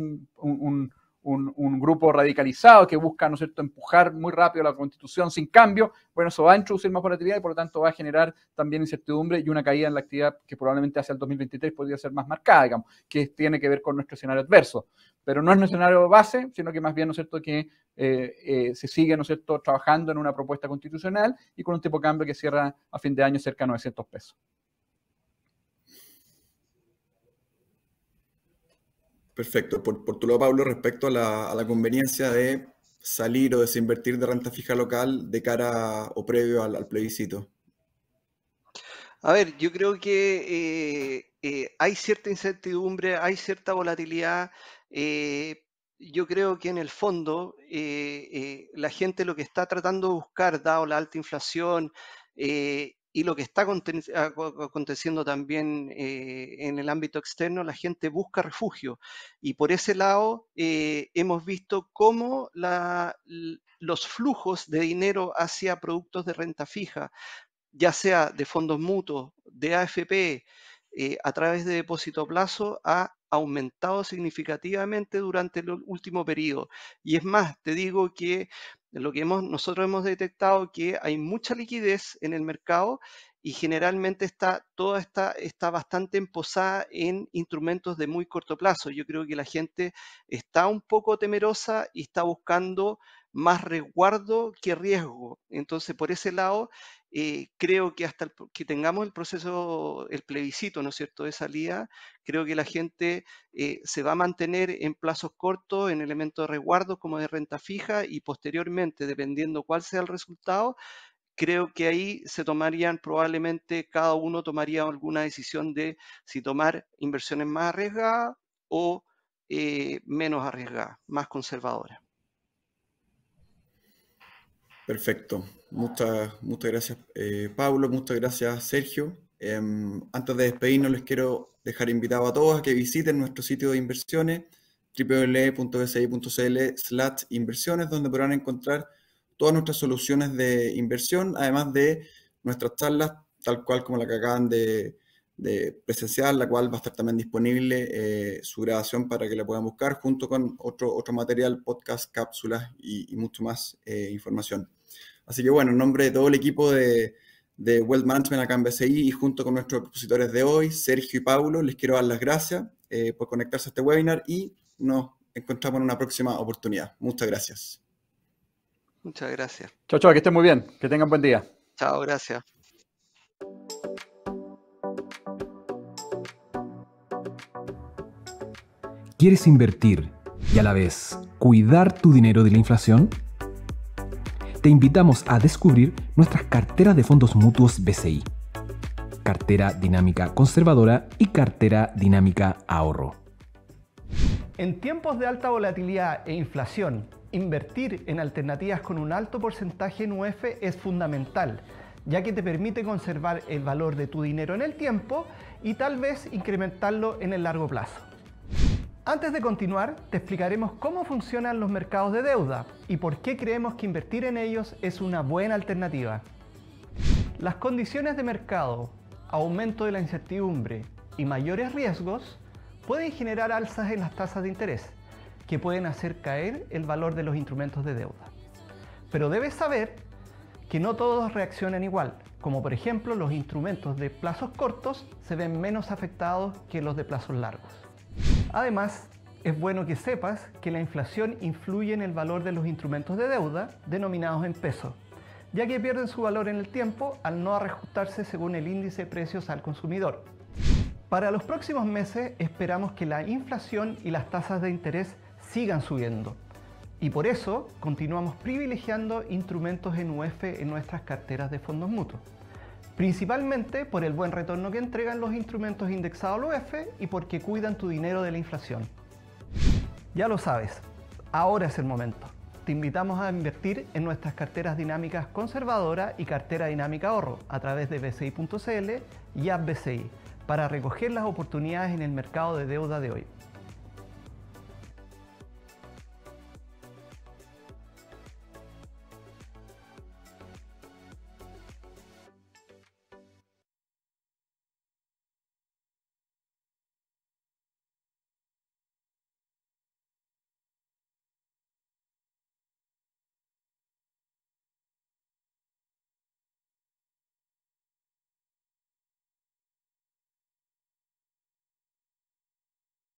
un grupo radicalizado que busca, ¿no es cierto?, empujar muy rápido la Constitución sin cambio, bueno, eso va a introducir más volatilidad y por lo tanto va a generar también incertidumbre y una caída en la actividad que probablemente hacia el 2023 podría ser más marcada, digamos, que tiene que ver con nuestro escenario adverso. Pero no es un escenario base, sino que más bien, ¿no es cierto?, que se sigue, ¿no es cierto?, trabajando en una propuesta constitucional y con un tipo de cambio que cierra a fin de año cerca de 900 pesos. Perfecto. Por tu lado, Pablo, respecto a la conveniencia de salir o desinvertir de renta fija local de cara o previo al plebiscito. A ver, yo creo que hay cierta incertidumbre, hay cierta volatilidad. Yo creo que en el fondo la gente lo que está tratando de buscar, dado la alta inflación y lo que está aconteciendo también en el ámbito externo, la gente busca refugio. Y por ese lado hemos visto cómo los flujos de dinero hacia productos de renta fija, ya sea de fondos mutuos, de AFP, a través de depósito a plazo, ha aumentado significativamente durante el último periodo. Y es más, te digo que nosotros hemos detectado que hay mucha liquidez en el mercado y generalmente toda está bastante emposada en instrumentos de muy corto plazo. Yo creo que la gente está un poco temerosa y está buscando más resguardo que riesgo. Entonces, por ese lado, creo que hasta que tengamos el proceso, el plebiscito, ¿no es cierto?, de salida, creo que la gente se va a mantener en plazos cortos, en elementos de resguardo como de renta fija y posteriormente, dependiendo cuál sea el resultado, creo que ahí probablemente cada uno tomaría alguna decisión de si tomar inversiones más arriesgadas o menos arriesgadas, más conservadoras. Perfecto. Muchas gracias, Pablo. Muchas gracias, Sergio. Antes de despedirnos, les quiero dejar invitado a todos a que visiten nuestro sitio de inversiones, www.bci.cl/inversiones, donde podrán encontrar todas nuestras soluciones de inversión, además de nuestras charlas, tal cual como la que acaban de presenciar, la cual va a estar también disponible su grabación para que la puedan buscar, junto con otro material, podcast, cápsulas y mucho más información. Así que bueno, en nombre de todo el equipo de Wealth Management acá en BCI y junto con nuestros expositores de hoy, Sergio y Paulo, les quiero dar las gracias por conectarse a este webinar y nos encontramos en una próxima oportunidad. Muchas gracias. Muchas gracias. Chao, chao, que estén muy bien. Que tengan buen día. Chao, gracias. ¿Quieres invertir y a la vez cuidar tu dinero de la inflación? Te invitamos a descubrir nuestras carteras de fondos mutuos BCI. Cartera dinámica conservadora y cartera dinámica ahorro. En tiempos de alta volatilidad e inflación, invertir en alternativas con un alto porcentaje en UF es fundamental, ya que te permite conservar el valor de tu dinero en el tiempo y tal vez incrementarlo en el largo plazo. Antes de continuar, te explicaremos cómo funcionan los mercados de deuda y por qué creemos que invertir en ellos es una buena alternativa. Las condiciones de mercado, aumento de la incertidumbre y mayores riesgos pueden generar alzas en las tasas de interés, que pueden hacer caer el valor de los instrumentos de deuda. Pero debes saber que no todos reaccionan igual, como por ejemplo los instrumentos de plazos cortos se ven menos afectados que los de plazos largos. Además, es bueno que sepas que la inflación influye en el valor de los instrumentos de deuda denominados en pesos, ya que pierden su valor en el tiempo al no reajustarse según el índice de precios al consumidor. Para los próximos meses esperamos que la inflación y las tasas de interés sigan subiendo, y por eso continuamos privilegiando instrumentos en UF en nuestras carteras de fondos mutuos, principalmente por el buen retorno que entregan los instrumentos indexados al UF y porque cuidan tu dinero de la inflación. Ya lo sabes, ahora es el momento. Te invitamos a invertir en nuestras carteras dinámicas conservadora y cartera dinámica ahorro a través de bci.cl y app BCI para recoger las oportunidades en el mercado de deuda de hoy.